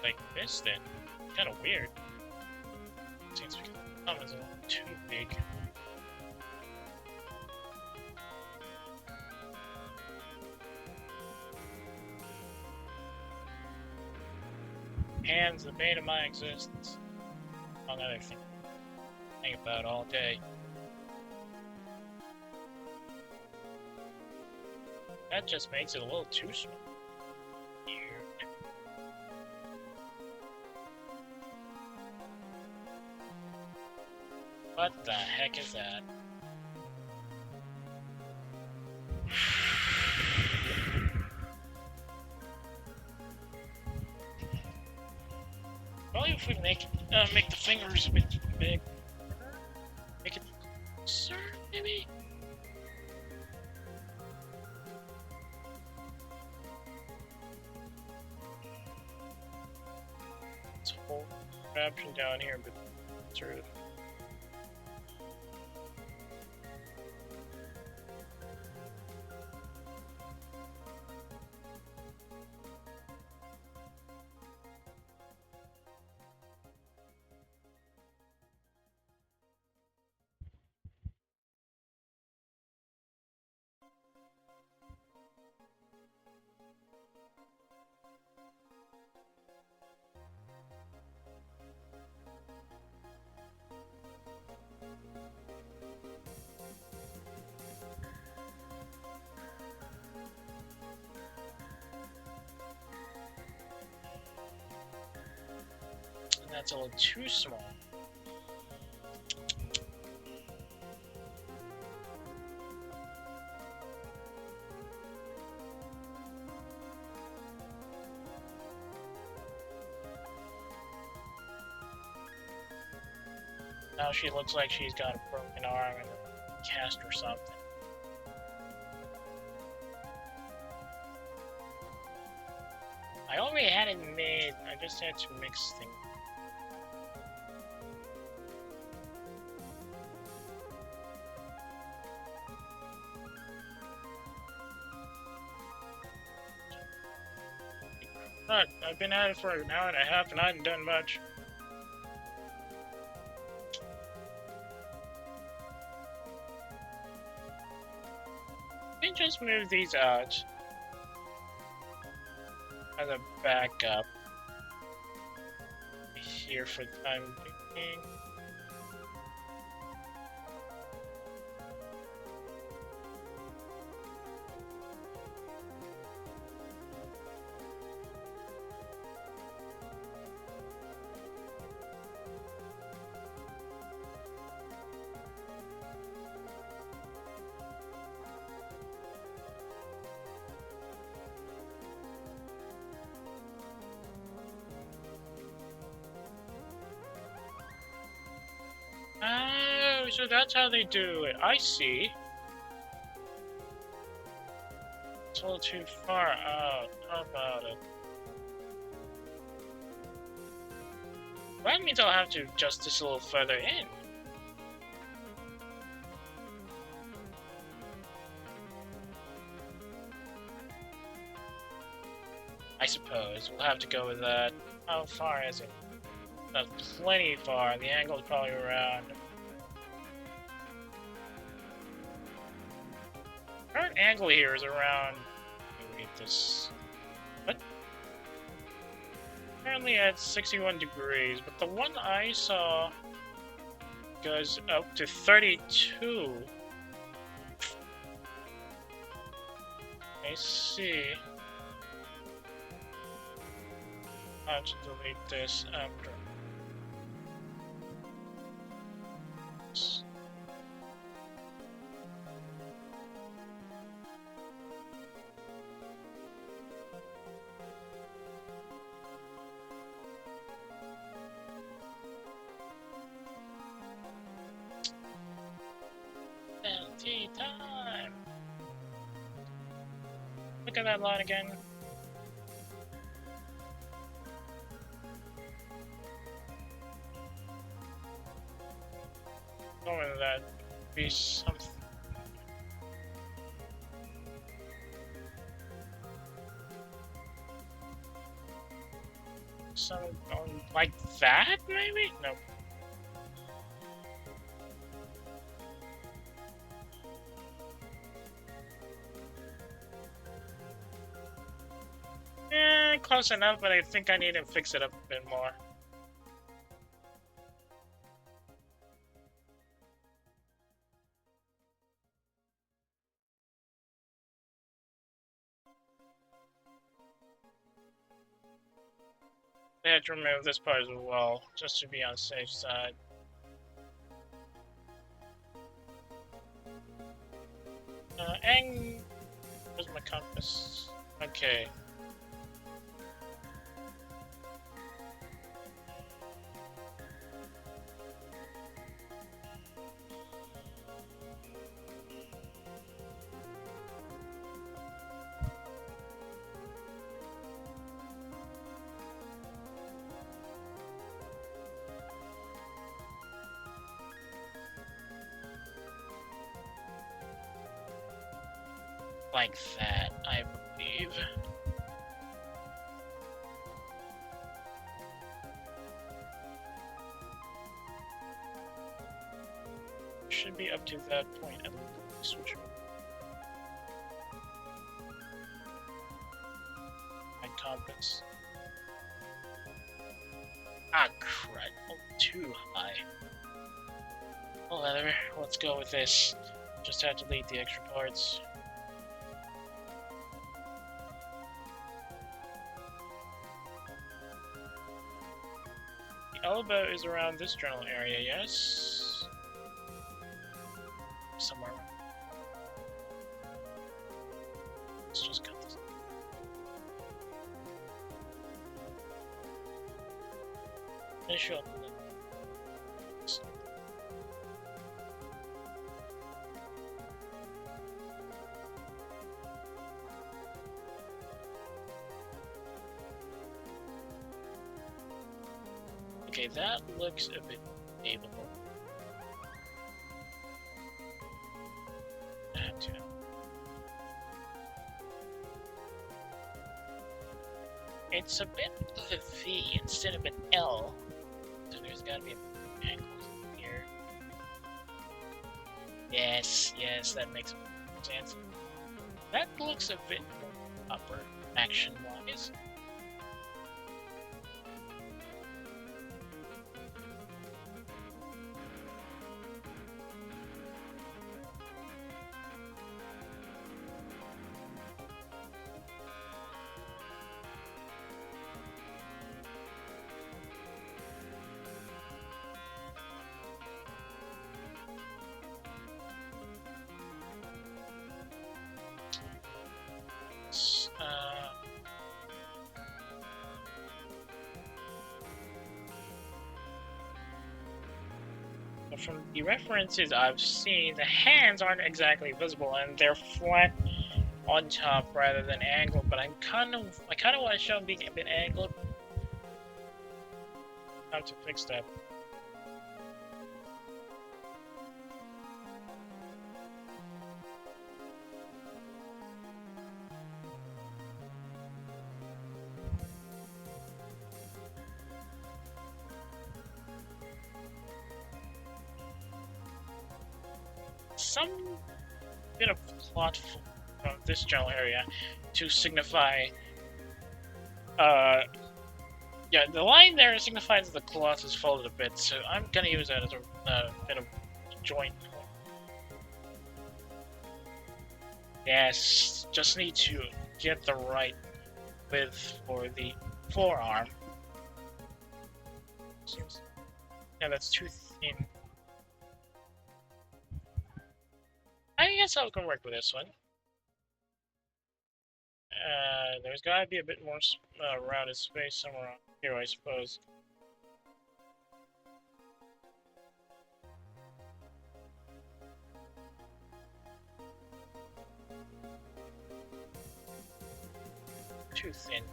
Like this, then kind of weird. Seems because the thumb is a little too big. Hands, the bane of my existence. Among other things. Think about all day. That just makes it a little too small. Weird. What the heck is that? Well, if we make the fingers a bit big, make it closer, maybe. Let's hold the option down here, but sort of. That's a little too small. Now she looks like she's got a broken arm and a cast or something. I already had it made, I just had to mix things. I've been at it for an hour and a half and I haven't done much. Let me just move these out as a backup here for the time being. Oh, so that's how they do it. I see. It's a little too far out. How about it? Well, that means I'll have to adjust this a little further in. I suppose we'll have to go with that. How far is it? That's plenty far. The angle's probably around. angle here is around. Let me read this. What? Currently at 61 degrees, but the one I saw goes up to 32. I see. I'll have to delete this after. Tea time! Look at that line again. Oh, and that be something. Something like that, maybe? Nope. Close enough, but I think I need to fix it up a bit more. I had to remove this part as well, just to be on the safe side. Where's my compass? Okay. Like that, I believe. Should be up to that point and switch my compass. Ah, crud. Oh, too high. Whatever, let's go with this. Just have to delete the extra parts. The elbow is around this journal area, yes? Somewhere. Let's just cut this. Finish up. Okay, that looks a bit stable. It's a bit of a V instead of an L, so there's gotta be an angle here. Yes, that makes sense. That looks a bit more upper, action-wise. From the references I've seen, the hands aren't exactly visible and they're flat on top rather than angled, but I kind of want to show them being a bit angled. How to fix that? Some bit of plot this general area to signify. Yeah, the line there signifies that the cloth is folded a bit, so I'm gonna use that as a bit of joint. Yes, just need to get the right width for the forearm. Yeah, that's too thin. I guess I can work with this one. There's gotta be a bit more rounded space somewhere here, I suppose. Too thin.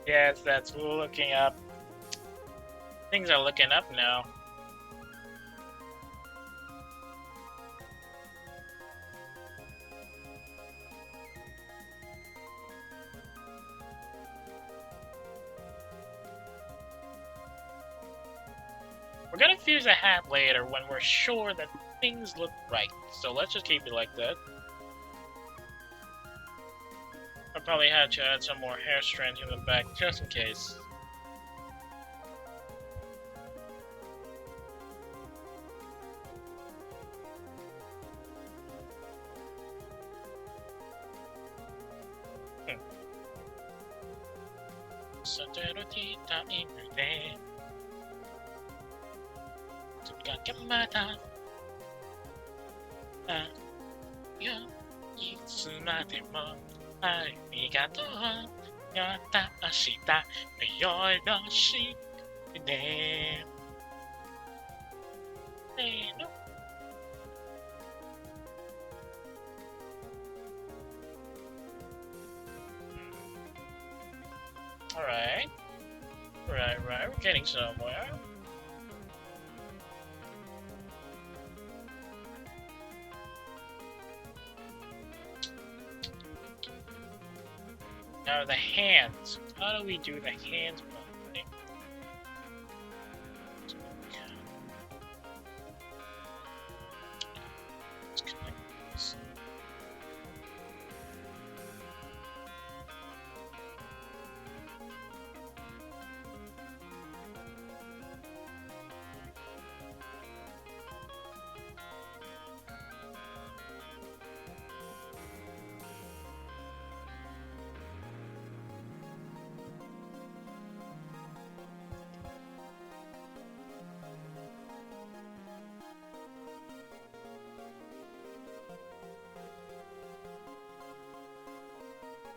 Yes, that's looking up. Things are looking up now. We're gonna fuse a hat later when we're sure that things look right. So let's just keep it like that. I'll probably have to add some more hair strands in the back just in case. Alright. Right, we're getting somewhere. Now the hands. How do we do the hands properly? Let's connect this.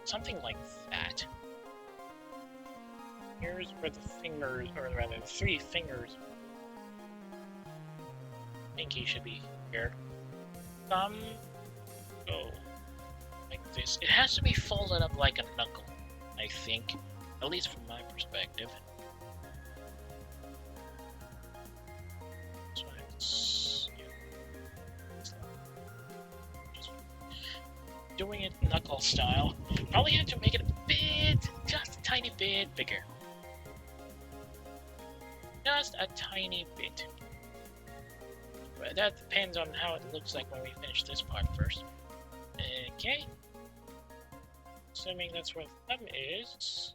Something like that. Here's where the fingers, or rather the 3 fingers. Pinky should be here. Thumb go like this. It has to be folded up like a knuckle, I think. At least from my perspective. So it's, yeah. Doing it knuckle style. Probably have to make it a bit, just a tiny bit bigger. Just a tiny bit. But that depends on how it looks like when we finish this part first. Okay. Assuming that's where the thumb is.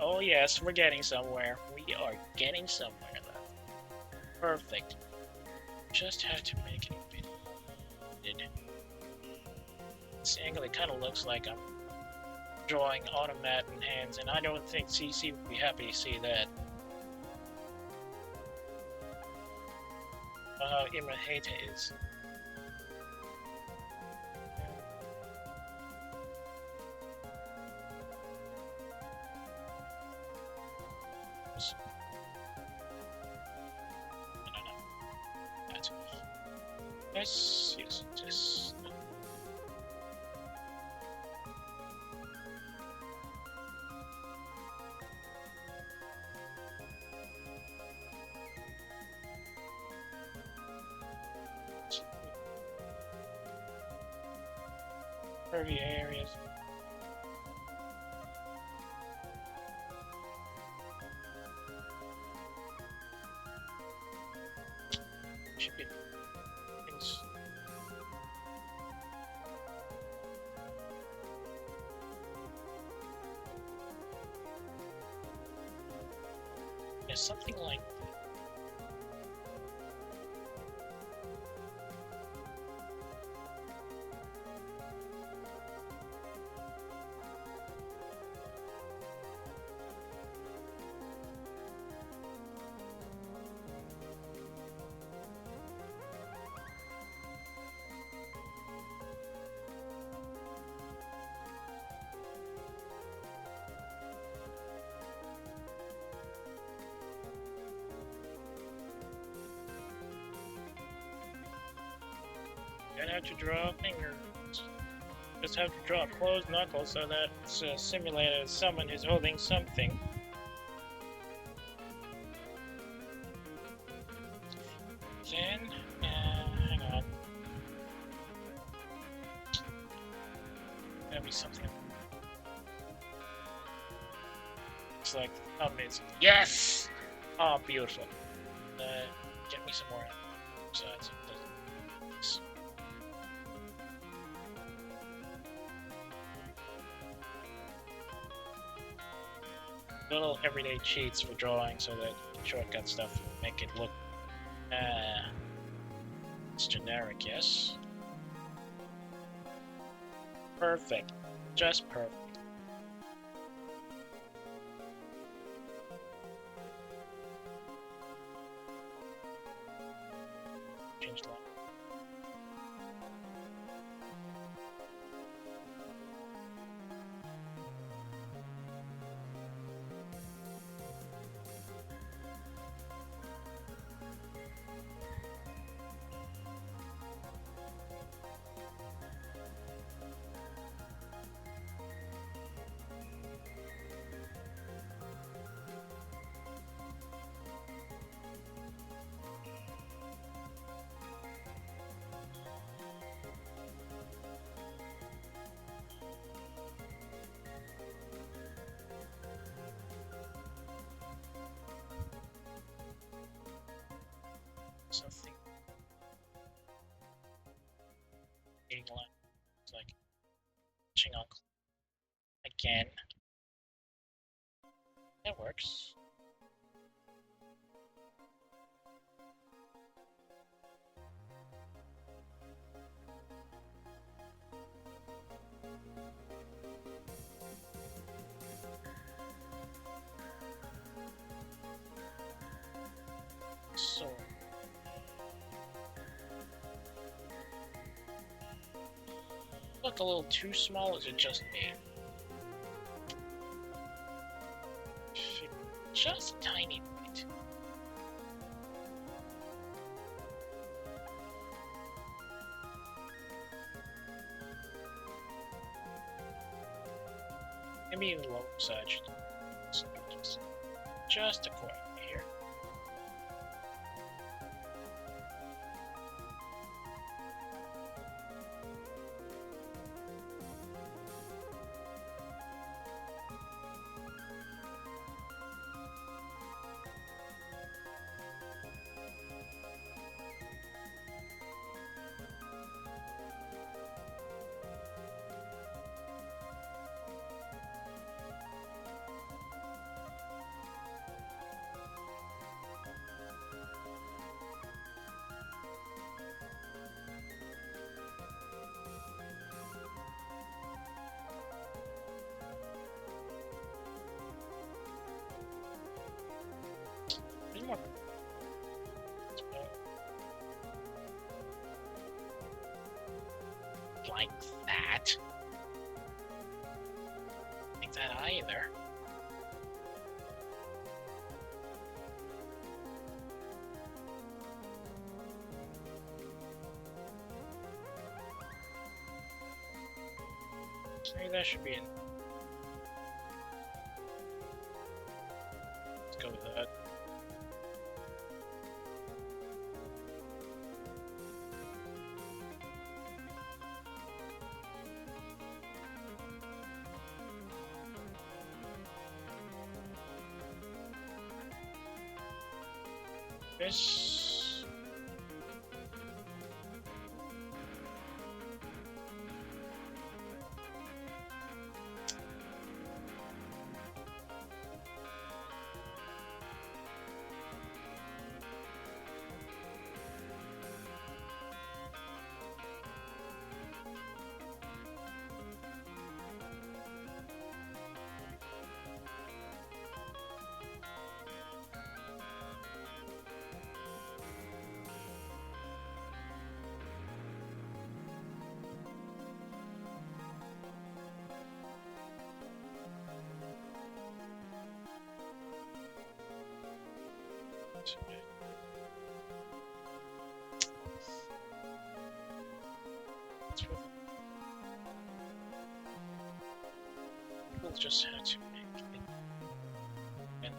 Oh yes, we're getting somewhere. We are getting somewhere though. Perfect. Just have to make it a bit This angle, it kind of looks like I'm drawing automat in hands, and I don't think CC would be happy to see that. How Imaheta is. Yes, yes, yes. Curvy areas. Should be things. Yeah, something like don't have to draw fingers. Just have to draw a closed knuckle so that it's simulated as someone who's holding something. Then, hang on. That'd be something. Looks like the thumb is. Yes! Oh, beautiful. Get me some more sides. Little everyday cheats for drawing so that shortcut stuff make it look it's generic, yes. Perfect. Just perfect. Change the line. Something getting line. It's like touching on again. That works. So look a little too small, or is it just me? Just a tiny bit. Maybe the lower side should just a quarter here. like that. Like that either. Maybe that should be it. Let's go with that. This. We'll just have to make it.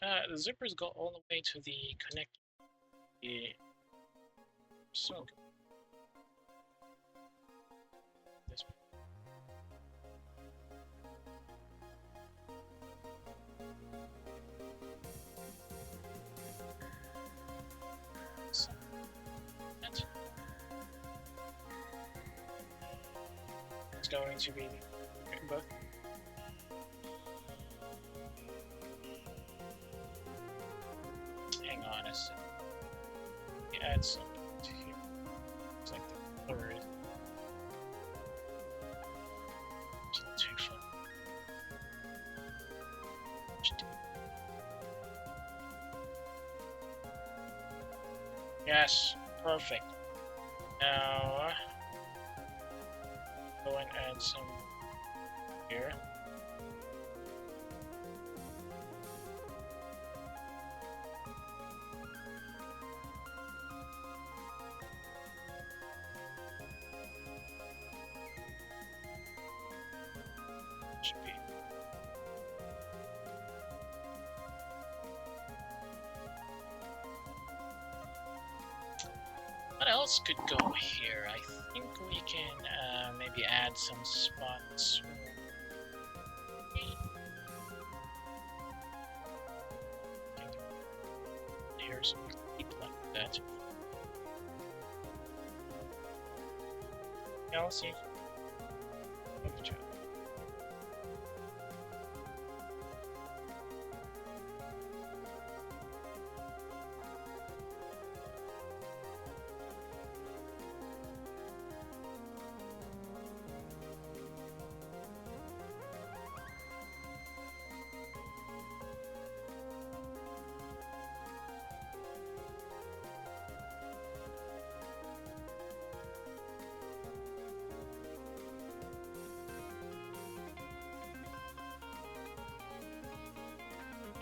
And the zippers go all the way to the connect. So this. So, that. It's going to be both. Hang on a second. Add something to here. It's like the color is too fun. Yes, perfect. Now go and add some here. Should be. What else could go here? I think we can maybe add some spots. Here's some people like that. Yeah, I'll see.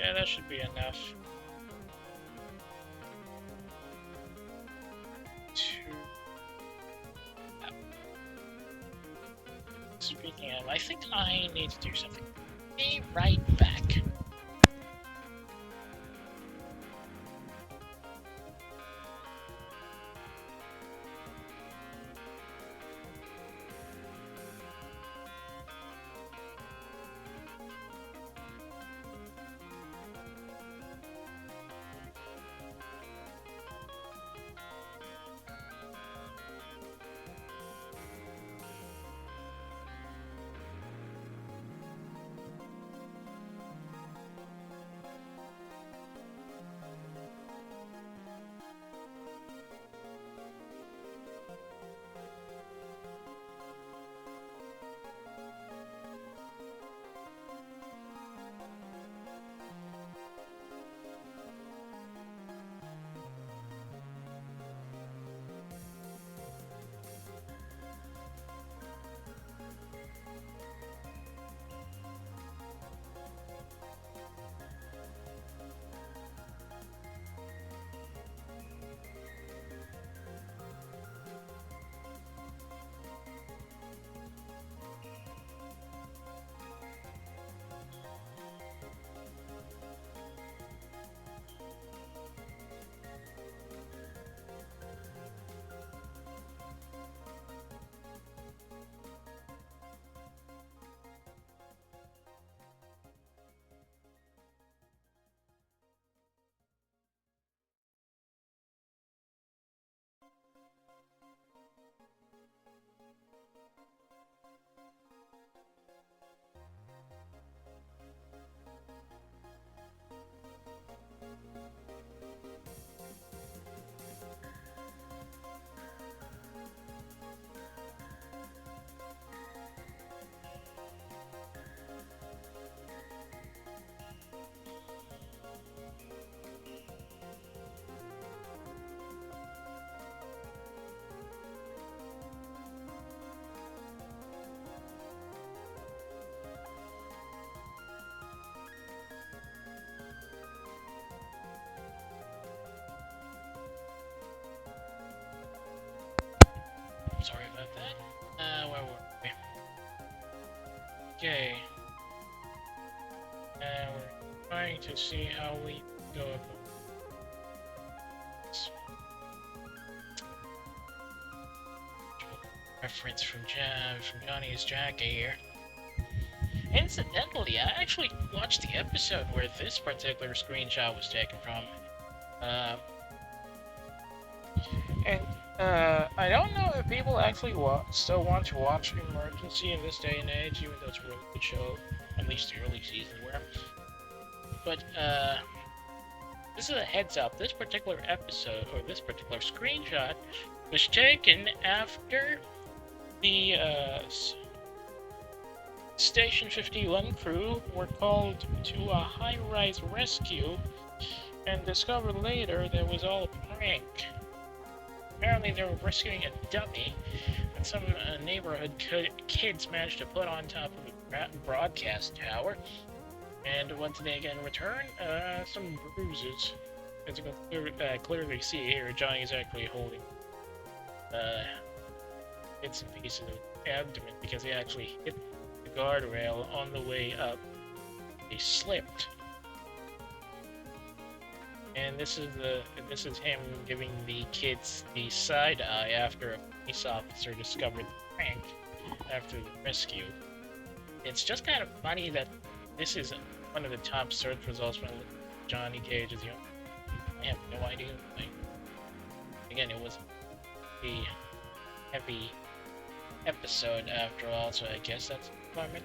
Yeah, that should be enough. Speaking of, I think I need to do something. Be right back. Where were we? Okay. We're trying to see how we go about this. Reference from Johnny's jacket here. Incidentally, I actually watched the episode where this particular screenshot was taken from. And I don't know if people actually still want to watch Emergency in this day and age, even though it's a really good show, at least the early seasons were. But this is a heads up. This particular episode, or this particular screenshot, was taken after the Station 51 crew were called to a high-rise rescue and discovered later that it was all a prank. Apparently they were rescuing a dummy that some neighborhood kids managed to put on top of a broadcast tower. And what did they get in return? Some bruises. As you can clearly see here, Johnny is actually holding bits and pieces of abdomen because he actually hit the guardrail on the way up. He slipped. And this is him giving the kids the side eye after a police officer discovered the prank after the rescue. It's just kind of funny that this is one of the top search results when Johnny Cage is young. I have no idea. Again, it was a heavy episode after all, so I guess that's the department.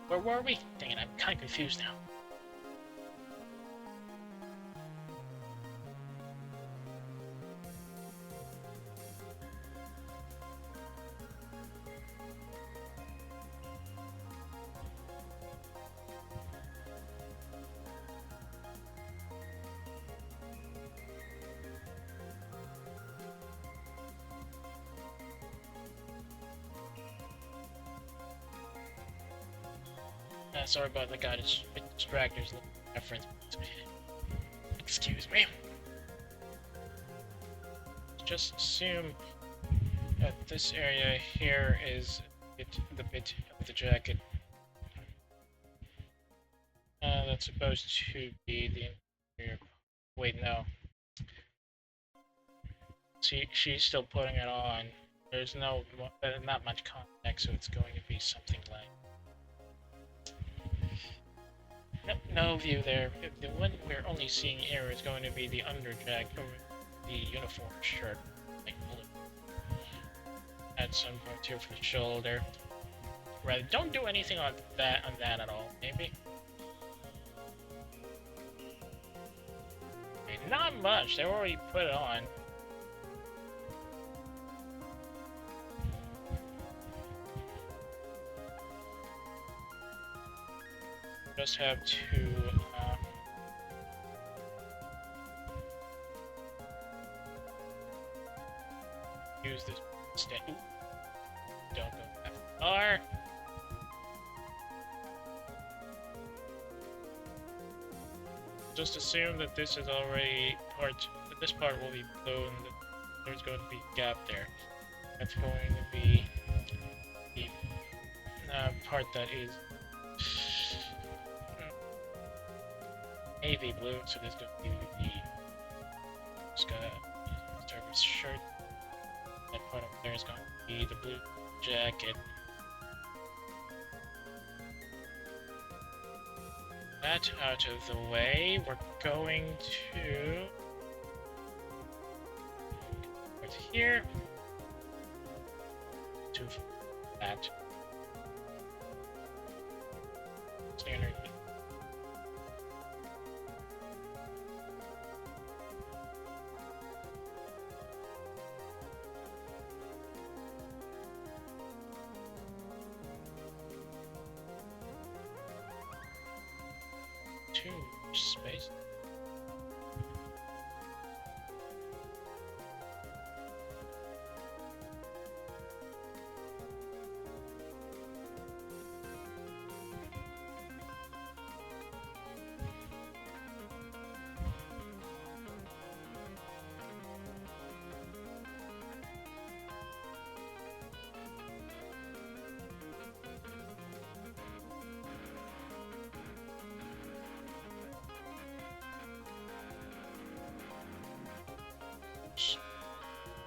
Where were we? Dang it, I'm kind of confused now. Sorry about that, guy. Just distracted. There's a reference. Excuse me. Just assume that this area here is the bit of the jacket. That's supposed to be the interior. Wait, no. See, she's still putting it on. There's not much context, so it's going to be something like. No view there. The one we're only seeing here is going to be the underjacket, or the uniform shirt, like blue. Add some point here for the shoulder. Right, don't do anything on that at all, maybe. Okay, not much. They already put it on. Just have to use this instead. Don't go that far. Just assume that this is already that this part will be blue and that there's going to be a gap there. That's going to be the part that is navy blue, so there's going to be the service shirt. That part over there is going to be the blue jacket. That out of the way, we're going to right here to that standard. space.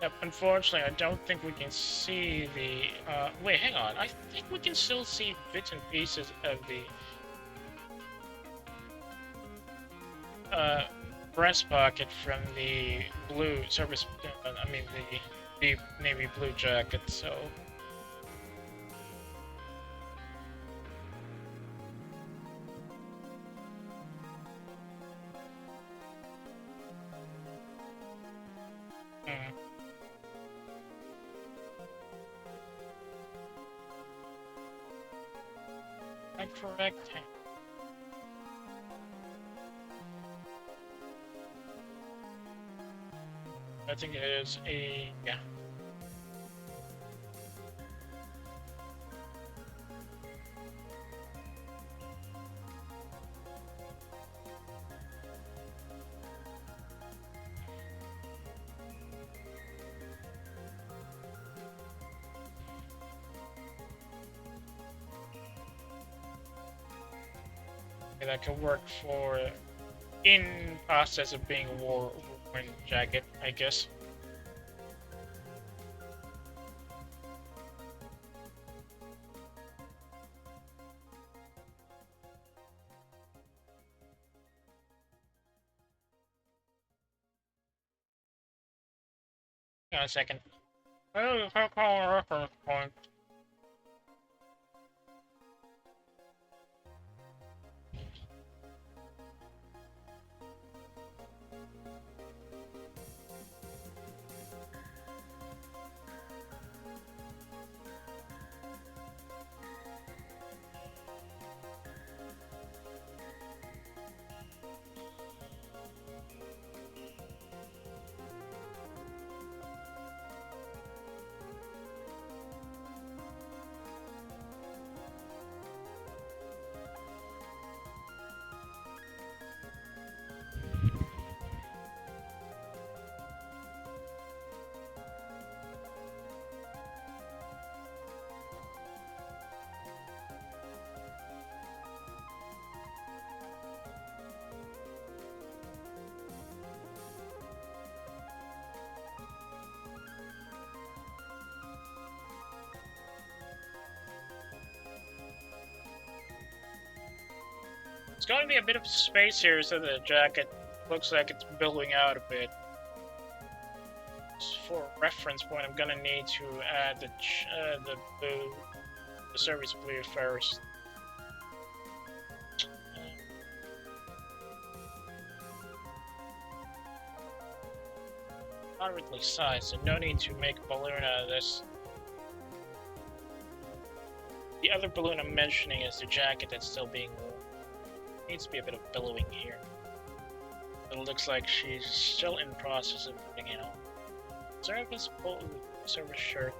Yep, unfortunately, I don't think we can see the, wait, hang on. I think we can still see bits and pieces of the, breast pocket from the blue service, I mean, the navy blue jacket, so... Hmm. Am I correct? I think it is a, yeah. That could work for in process of being worn jacket, I guess. Hang on a second. Oh, reference point. It's going to be a bit of space here, so the jacket looks like it's billowing out a bit. For reference point, I'm gonna need to add the blue, the service blue first. Moderately sized, so no need to make a balloon out of this. The other balloon I'm mentioning is the jacket that's still being worn. Needs to be a bit of billowing here. It looks like she's still in the process of putting it on. Service shirt.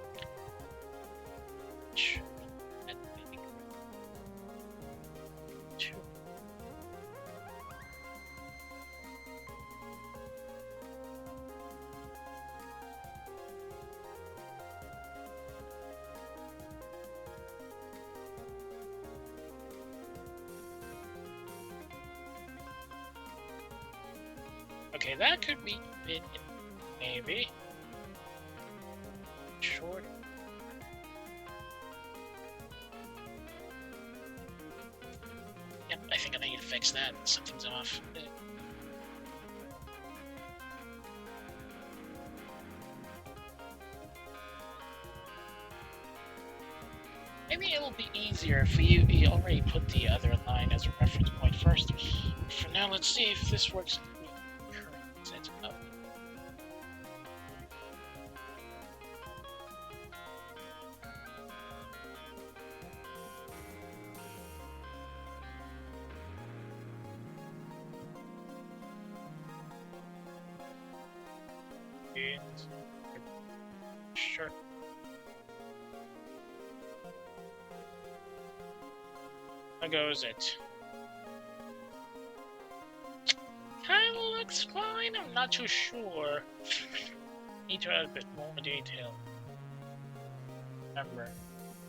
Okay, that could be a bit, maybe. Short. Yep, I think I need to fix that. Something's off. Maybe it'll be easier if we already put the other line as a reference point first. For now, let's see if this works. Sure. How goes it? Kinda looks fine, I'm not too sure. Need to add a bit more detail. Remember,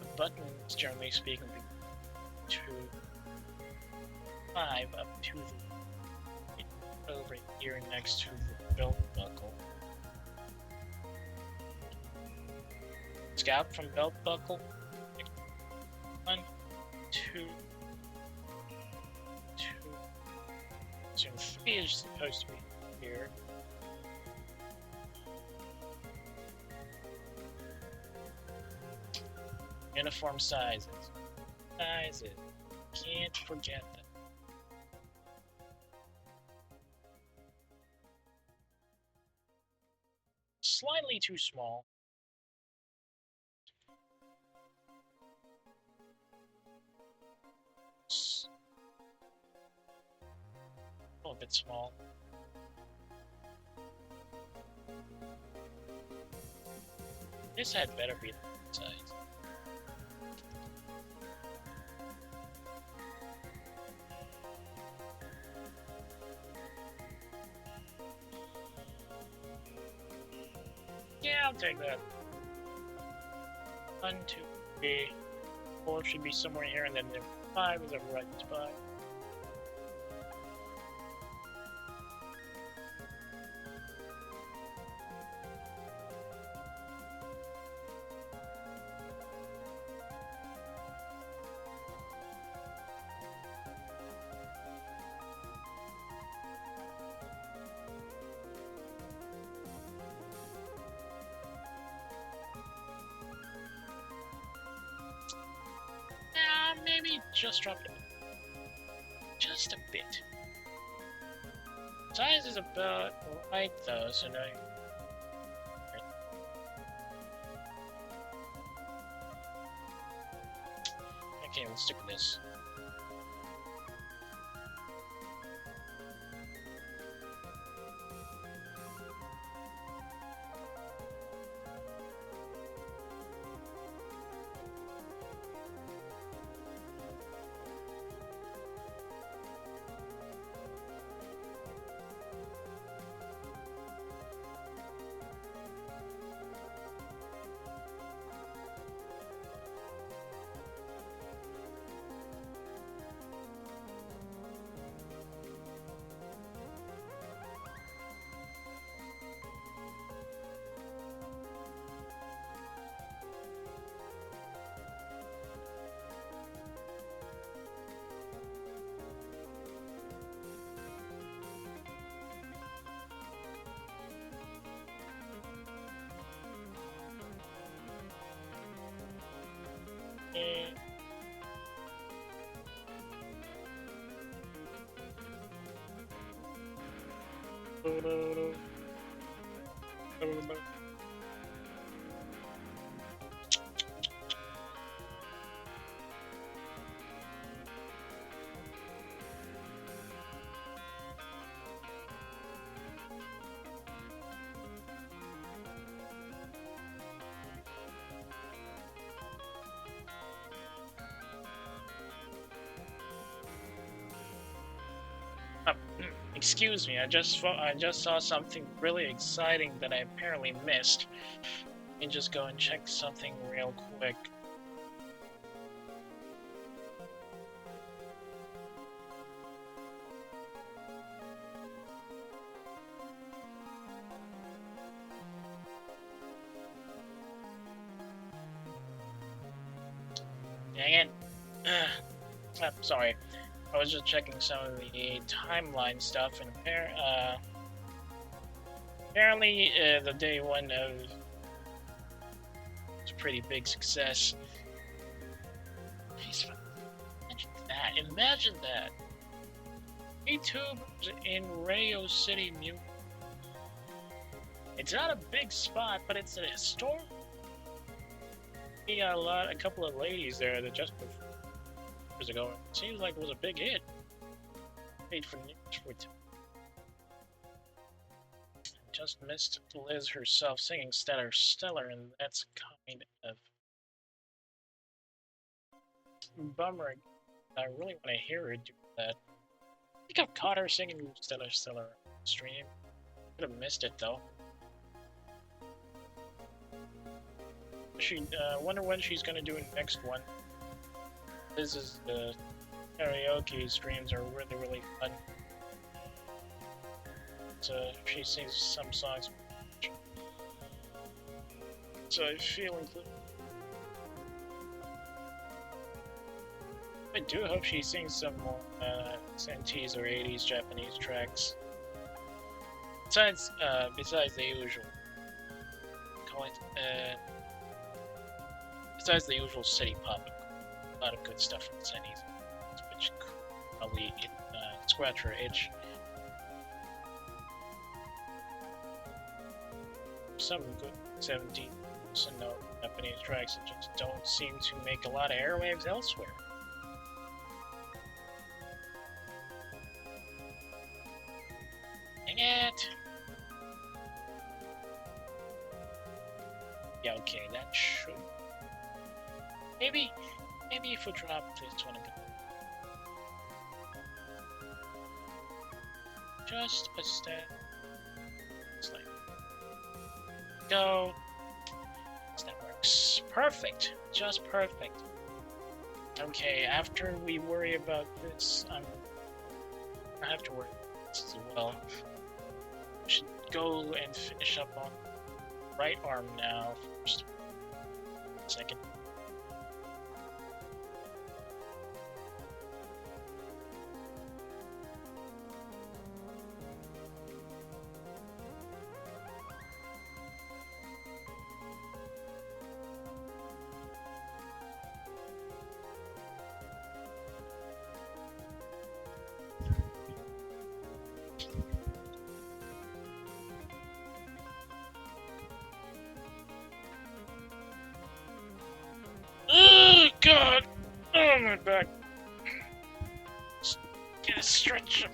the buttons, generally speaking, to 5 up to the over here next to the belt buckle. Scalp from belt buckle. 1, 2, 2. So 3 is supposed to be here. Uniform sizes. Can't forget them. Slightly too small. A little bit small. This had better be the size. Yeah, I'll take that. 1, 2, 3, 4 should be somewhere here, and then the 5 is a right spot. Maybe just drop it just a bit. Size is about right though, so now okay, let's stick with this. Excuse me, I just saw something really exciting that I apparently missed. Let me just go and check something real quick. Dang it. Sorry. I was just checking some of the timeline stuff, and apparently the day 1 of was a pretty big success. Imagine that. YouTube in Radio City, New. It's not a big spot, but it's a historic. We got a couple of ladies there that just years ago. It seems like it was a big hit. Paid for it. I'm just missed Liz herself singing Stellar Stellar, and that's kind of bummer. I really want to hear her do that. I think I've caught her singing Stellar Stellar on stream. Could have missed it though. She wonder when she's gonna do the next one. This is the karaoke streams are really fun. So she sings some songs. So I feel included. I do hope she sings some more 70s or 80s Japanese tracks. Besides the usual, call it, besides the usual city pop, a lot of good stuff from the 70s, which probably scratch her itch. Some good 70s and no Japanese tracks that just don't seem to make a lot of airwaves elsewhere. Dang it! Yeah, okay, that should... Maybe if we drop this one again. Just a step. It's like... Go. That works. Perfect. Just perfect. Okay, after we worry about this, I have to worry about this as well. We should go and finish up on right arm now first. Second. Oh God! Oh my back! Just get a stretch.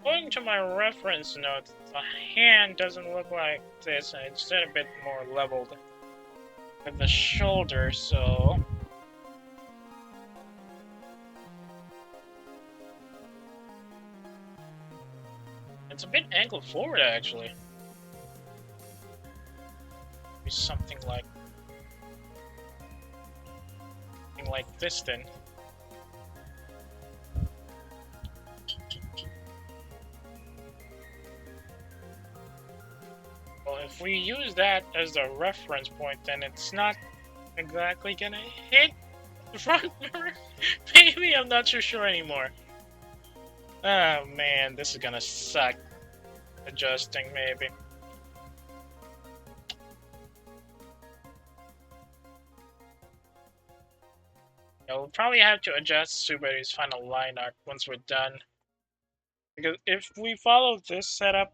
According to my reference notes, the hand doesn't look like this, and it's a bit more leveled with the shoulder, so... It's a bit angled forward, actually. Maybe something like this, then. Well, if we use that as the reference point, then it's not exactly gonna hit the front mirror. Maybe, I'm not so sure anymore. Oh man, this is gonna suck. Adjusting, maybe. Yeah, we'll probably have to adjust Subaru's final line art once we're done. Because if we follow this setup,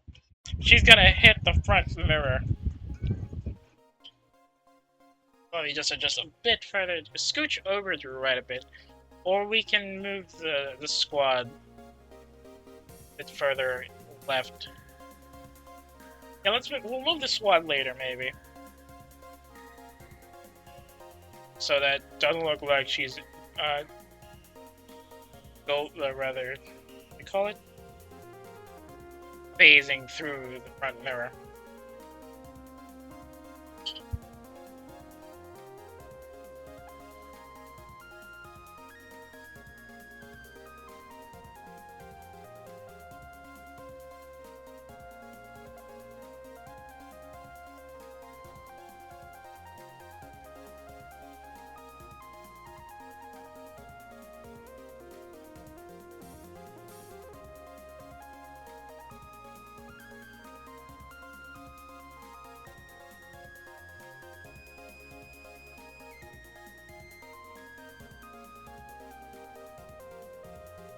she's gonna hit the front mirror. Well, we just adjust a bit further, scooch over to the right a bit, or we can move the squad a bit further left. Yeah, we'll move the squad later, maybe. So that doesn't look like she's, rather, what do you call it? Phasing through the front mirror.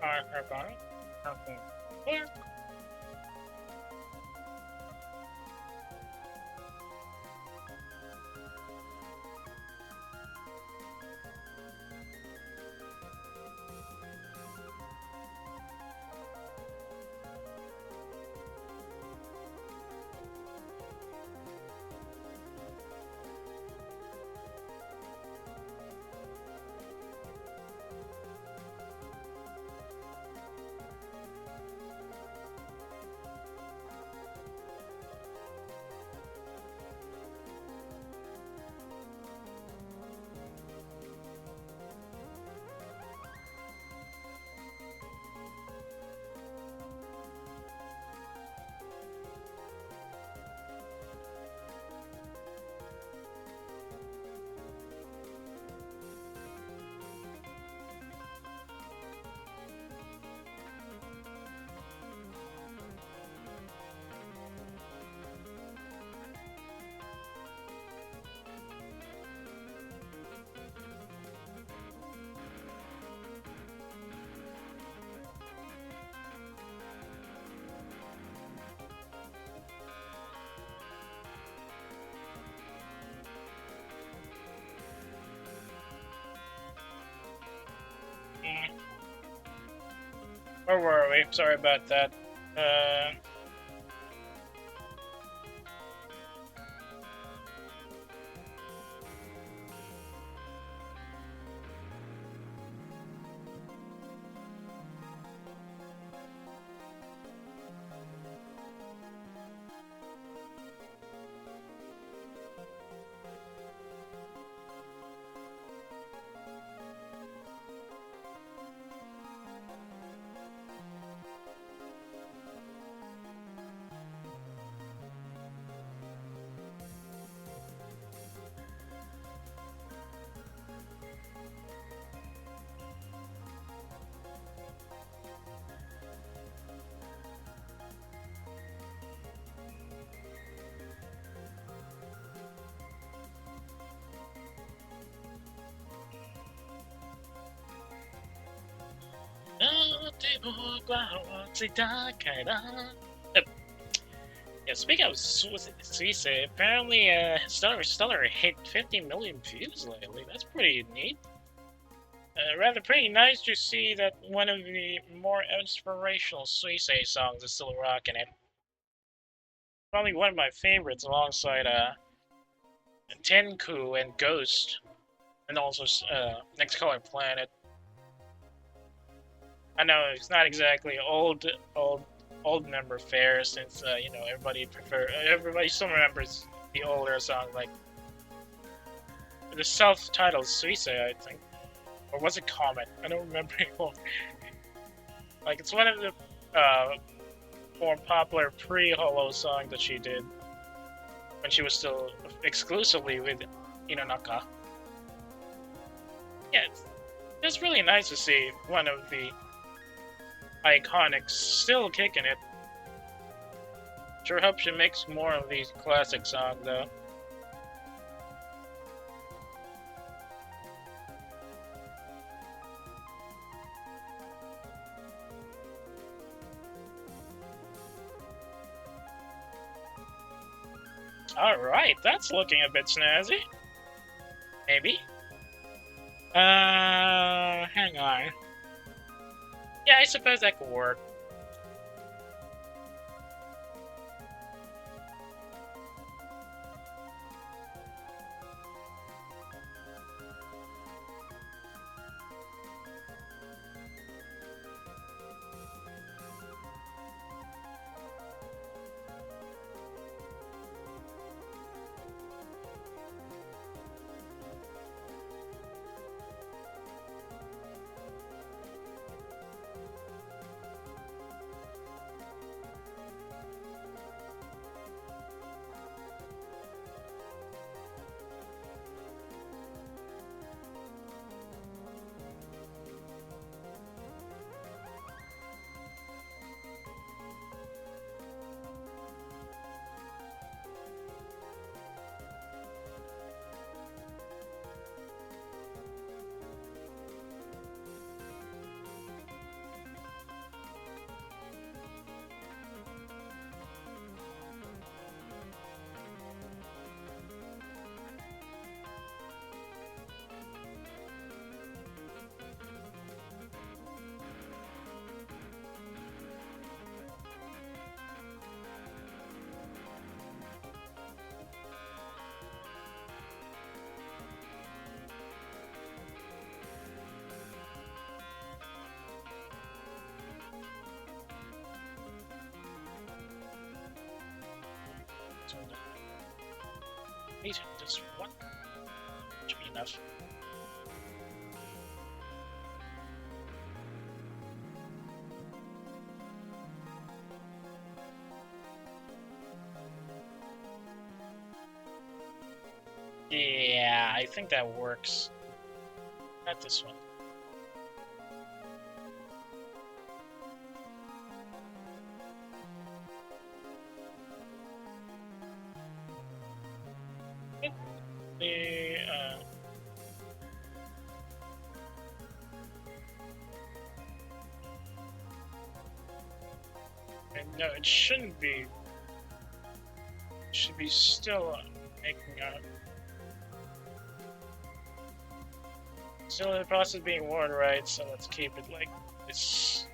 Carbonic. Okay. Yeah. Mm. Where were we? Sorry about that. Uh, yeah, speaking of Suisse, apparently Stellar hit 50 million views lately. That's pretty neat. Rather pretty nice to see that one of the more inspirational Suisse songs is still rocking it. Probably one of my favorites alongside Tenku and Ghost, and also Next Color Planet. I know it's not exactly old member fare since you know everybody still remembers the older songs like the self-titled Suisse, I think, or was it Comet? I don't remember anymore. Like it's one of the more popular pre-Holo songs that she did when she was still exclusively with Inonaka. Yeah, it's really nice to see one of the iconics still kicking it. Sure hope she makes more of these classic songs though. Alright, that's looking a bit snazzy. Maybe. Hang on. Yeah, I suppose that could work. So the 8 does one. Should be enough. Yeah, I think that works. Not this one. No, it shouldn't be. It should be still making up. Still in the process of being worn, right? So let's keep it like this.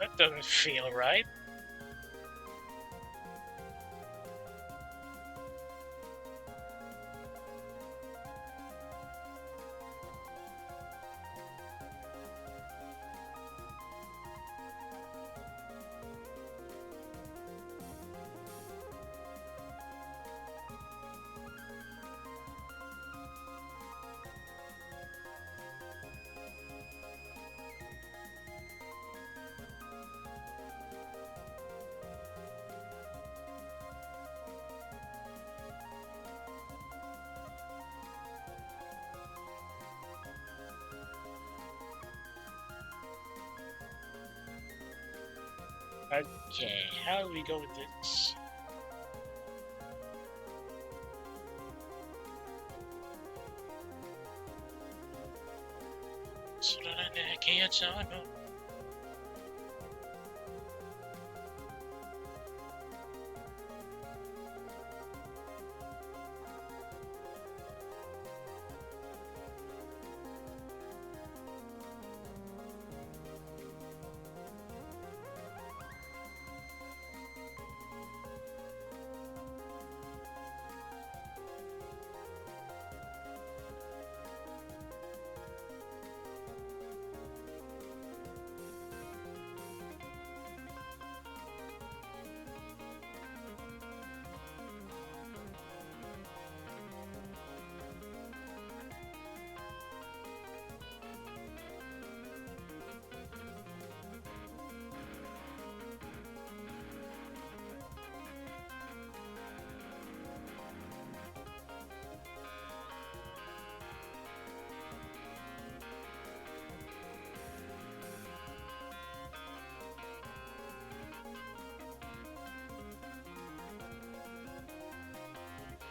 That doesn't feel right. Okay, how do we go with this?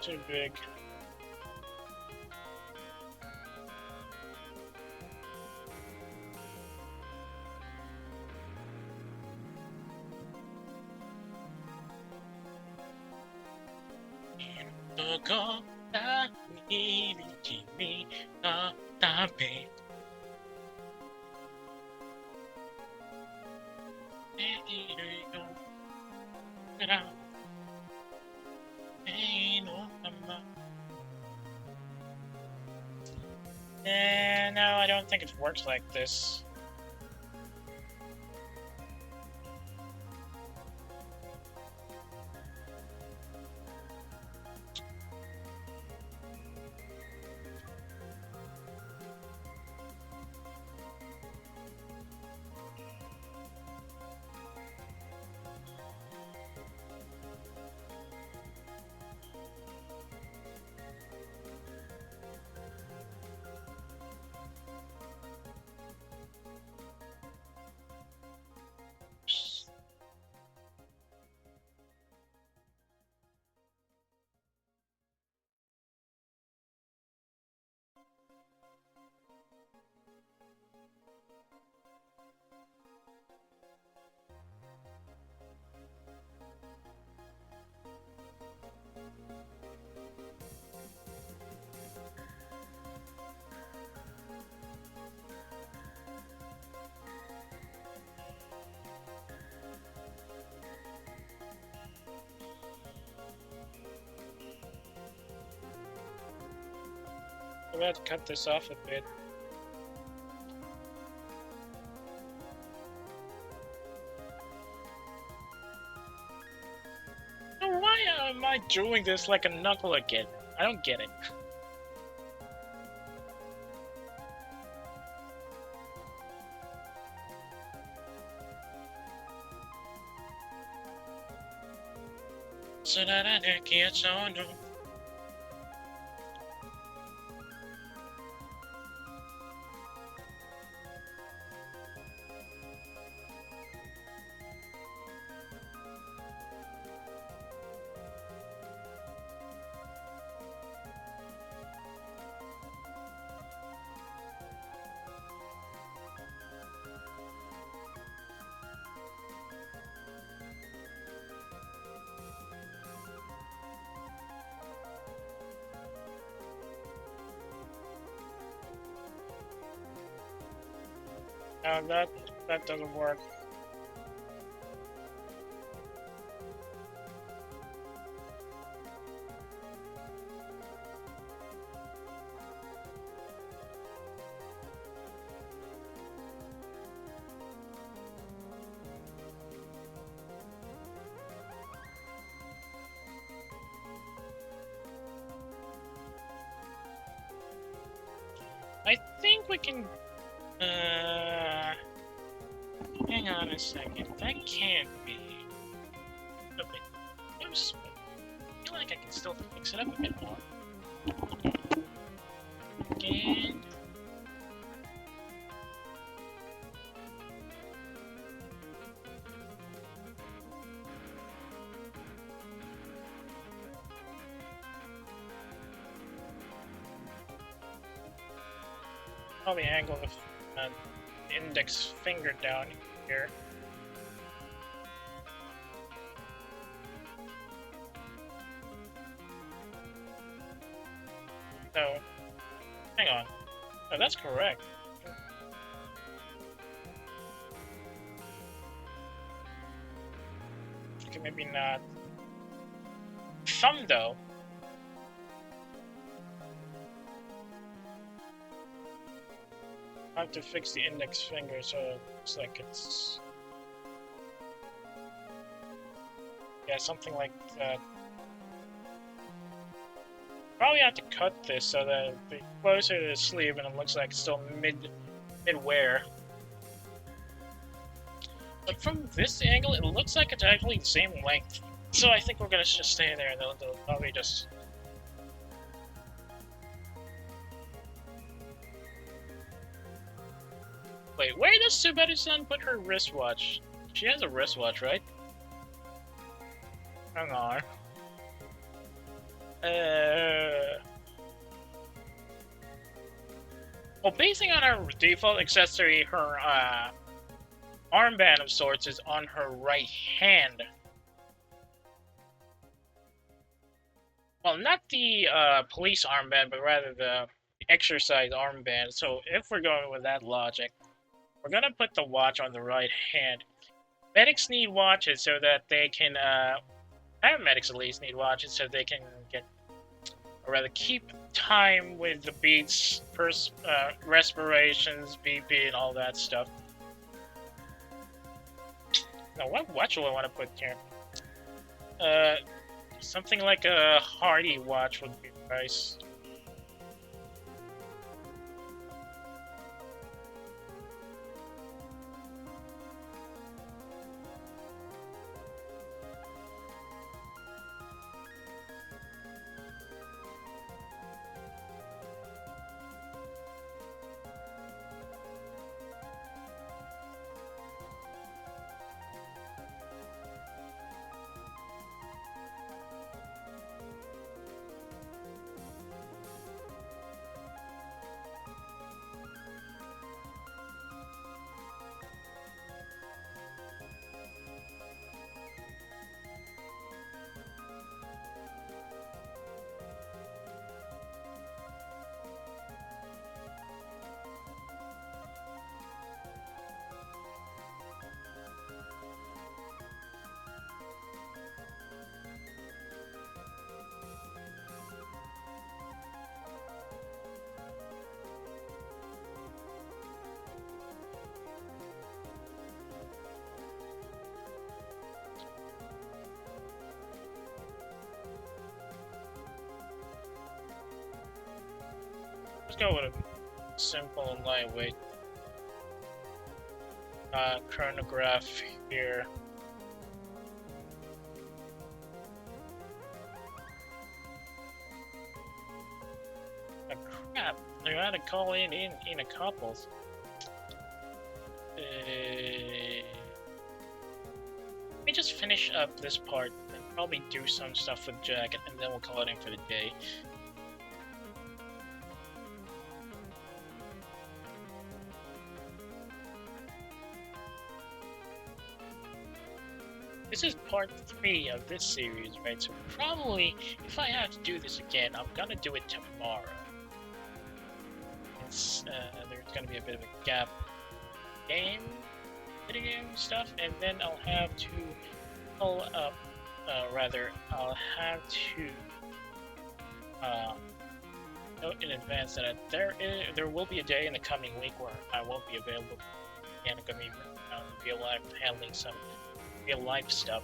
Too big. No, I don't think it works like this. forgot to cut this off a bit. Now, why am I doing this like a knuckle again? I don't get it. So that I can't no. That doesn't work. I think we can. Hang on a second. That can't be. A bit loose, but I feel like I can still fix it up a bit more. Again. Probably angle the index finger down here. So, hang on. Oh, that's correct. Okay, maybe not. Thumb, though. I have to fix the index finger so it looks like it's... Yeah, something like that. Probably have to cut this so that it's closer to the sleeve and it looks like it's still mid-wear. But from this angle, it looks like it's actually the same length. So I think we're gonna just stay there and they'll probably just... Wait, where does Subaru-san put her wristwatch? She has a wristwatch, right? Hang on. Well, basing on her default accessory, her armband of sorts is on her right hand. Well, not the police armband, but rather the exercise armband. So if we're going with that logic, we're gonna put the watch on the right hand. Medics need watches so that they can, paramedics at least need watches so they can get, or rather keep time with the beats, respirations, BP, and all that stuff. Now, what watch do I want to put here? Something like a Hardy watch would be nice. go with a simple and lightweight chronograph here. Crap, I had to call in a couple. Let me just finish up this part and probably do some stuff with Jack, and then we'll call it in for the day. This is part 3 of this series, right? So probably, if I have to do this again, I'm gonna do it tomorrow. It's, there's gonna be a bit of a gap video game stuff, and then I'll have to pull up, I'll have to note in advance that there will be a day in the coming week where I won't be available, and I'm gonna be real life handling some real life stuff.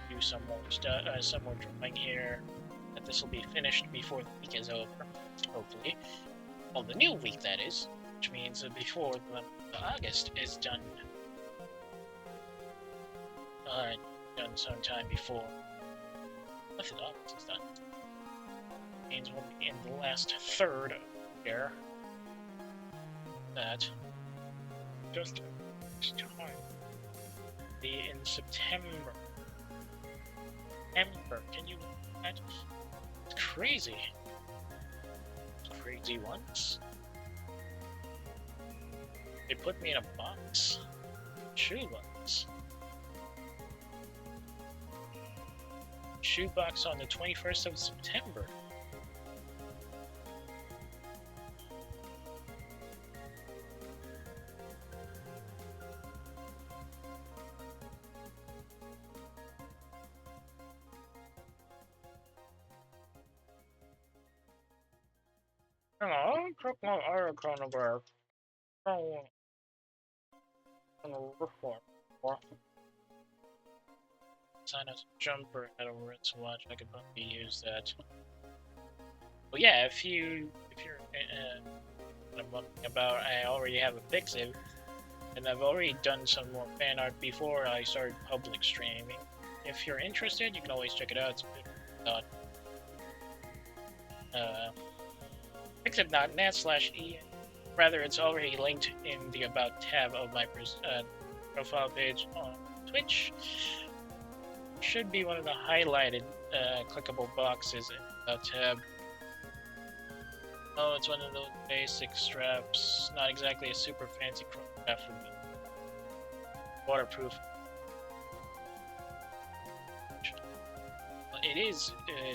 Do some more stuff, some more drawing here. That this will be finished before the week is over, hopefully. Well, the new week, that is, which means before the August is done. Done sometime before. Nothing August is done. Means we'll be in the last third of the year. That just time. Be in September. Can you believe that? It's crazy. Crazy ones. They put me in a box. Shoebox. Shoebox on the 21st of September. Hello, check my air chronograph. Oh, reform. Sign a jumper at a wristwatch. I could probably use that. Well, yeah, if you're about, I already have a Pixiv, and I've already done some more fan art before I started public streaming. If you're interested, you can always check it out. It's Pixiv.net/e. Rather, it's already linked in the About tab of my profile page on Twitch. Should be one of the highlighted clickable boxes in the About tab. Oh, it's one of those basic straps. Not exactly a super fancy chronograph, but waterproof. It is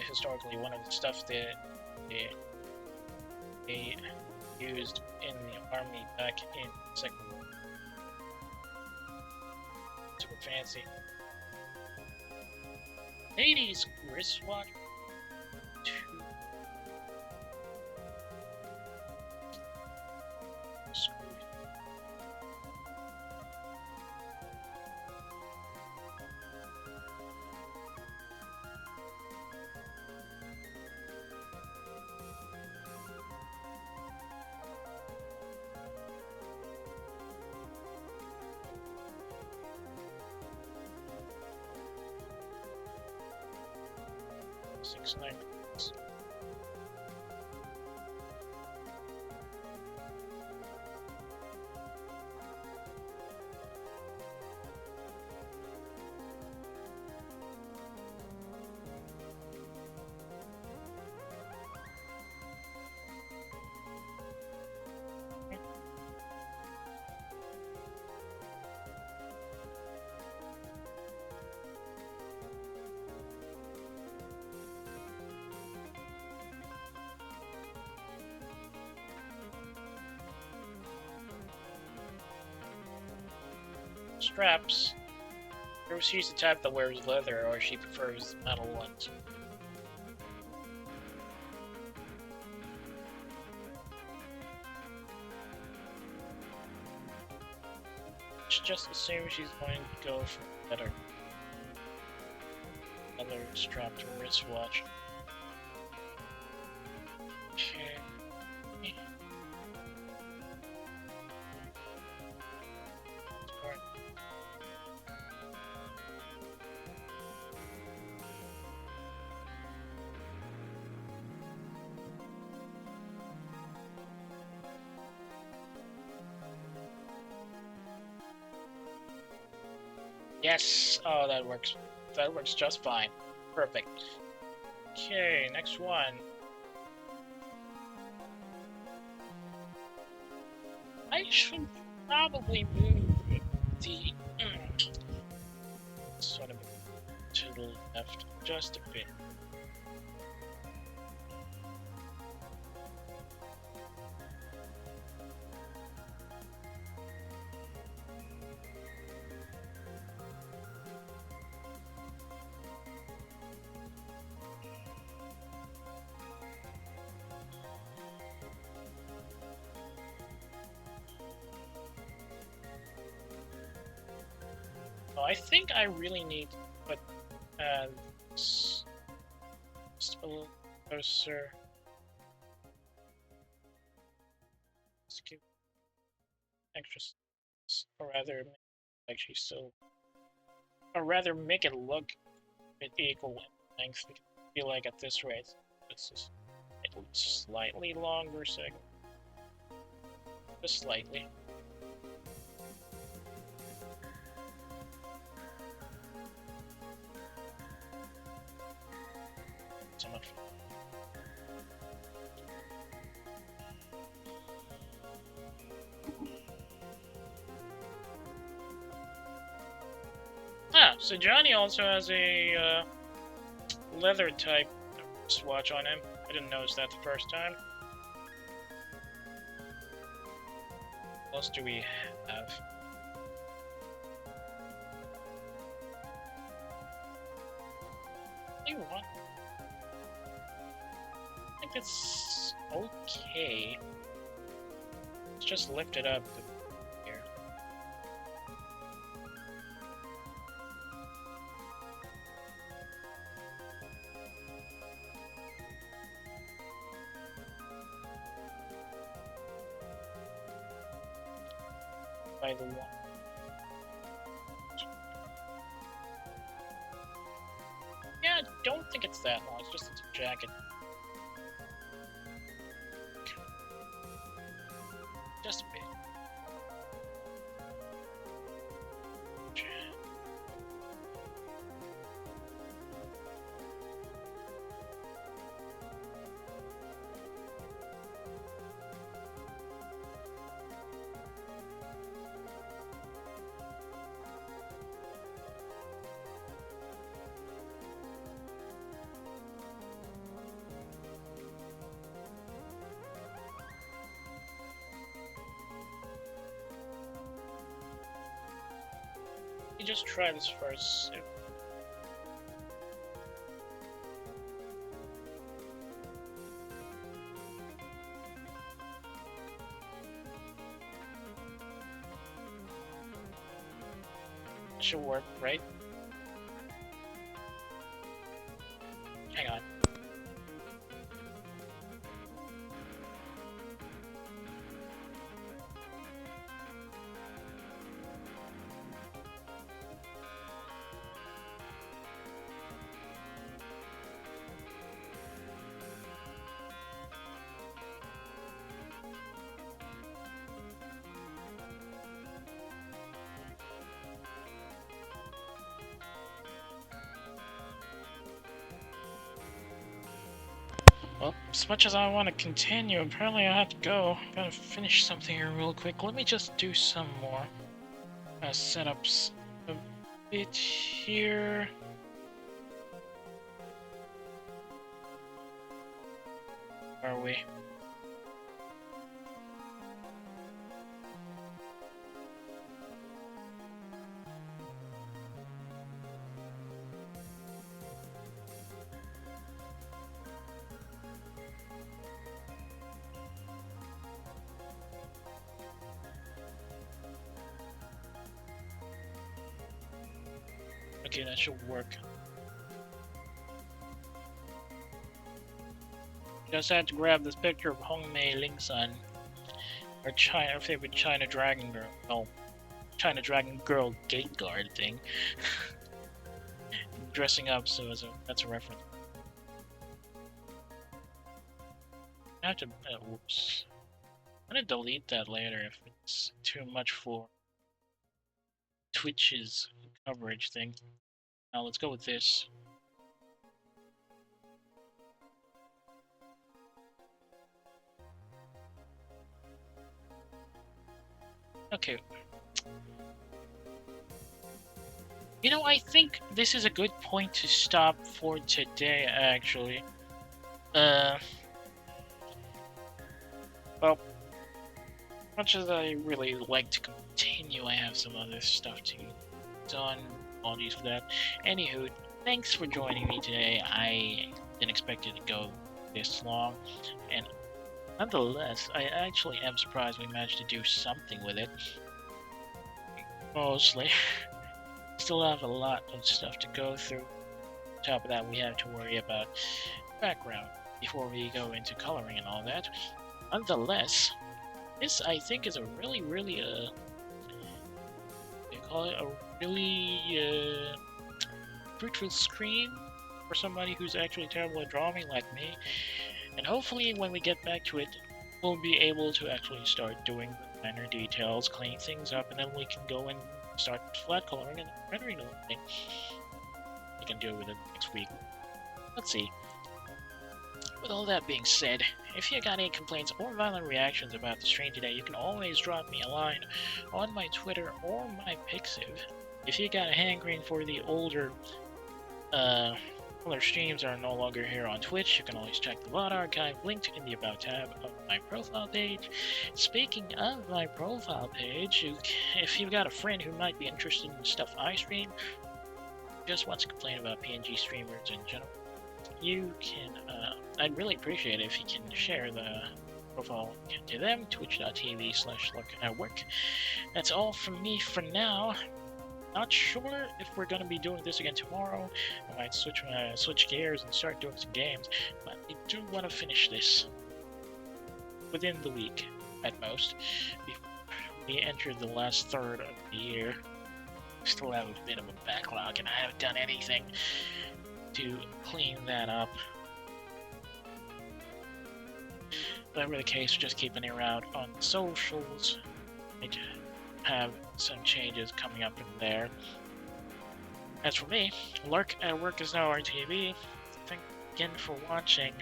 historically one of the stuff that they used in the army back in the Second World War. Super fancy. Ladies wristwatch. Nice. Straps. She's the type that wears leather, or she prefers metal ones. Just assume she's going to go for better leather strapped wristwatch. Okay. Yes! Oh, that works. That works just fine. Perfect. Okay, next one. I should probably move the sort of to the left just a bit. Oh, I think I really need to put just a little closer. Let's give extra, or rather, actually, so, or rather, make it look a bit equal in length. I feel like at this rate, this is a slightly longer segment, just slightly. So much. Ah, so Johnny also has a leather type swatch on him. I didn't notice that the first time. What else do we have? What? I think it's okay. Let's just lift it up here. By the one. Yeah, I don't think it's that long. It's just a jacket. Just a bit. You just try this first. It should work, right? Hang on. Well, as much as I want to continue, apparently I have to go. Gotta finish something here real quick. Let me just do some more setups a bit here. Where are we? Okay, that should work. Just had to grab this picture of Hong Mei Lingsun, our favorite China Dragon Girl. Well, China Dragon Girl gate guard thing. Dressing up, so that's a reference. I have to. Whoops. I'm gonna delete that later if it's too much for Twitch's coverage thing. Now let's go with this. Okay. You know, I think this is a good point to stop for today, actually. Well, much as I really like to continue, I have some other stuff to done. Apologies for that. Anywho, thanks for joining me today. I didn't expect it to go this long, and nonetheless, I actually am surprised we managed to do something with it. Mostly. Still have a lot of stuff to go through. On top of that, we have to worry about background before we go into coloring and all that. Nonetheless, this I think is a really, they call it a really fruitful stream for somebody who's actually terrible at drawing like me. And hopefully when we get back to it, we'll be able to actually start doing the minor details, cleaning things up, and then we can go and start flat coloring and rendering the whole thing. We can do it within next week. Let's see. With all that being said, if you got any complaints or violent reactions about the stream today, you can always drop me a line on my Twitter or my Pixiv. If you got a hankering for the older streams are no longer here on Twitch, you can always check the VOD archive linked in the About tab of my profile page. Speaking of my profile page, if you've got a friend who might be interested in the stuff I stream, just wants to complain about PNG streamers in general, you can, I'd really appreciate it if you can share the profile to them, twitch.tv/work. That's all from me for now. Not sure if we're going to be doing this again tomorrow. I might switch gears and start doing some games, but I do want to finish this within the week, at most, before we enter the last third of the year. Still have a bit of a backlog, and I haven't done anything to clean that up. Whatever the case, just keeping it around on the socials. I have some changes coming up in there. As for me, Lurk at Work is now RTV. Thank you again for watching.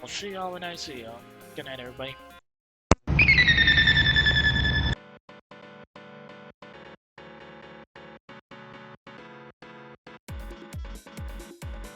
I'll see y'all when I see y'all. Good night, everybody.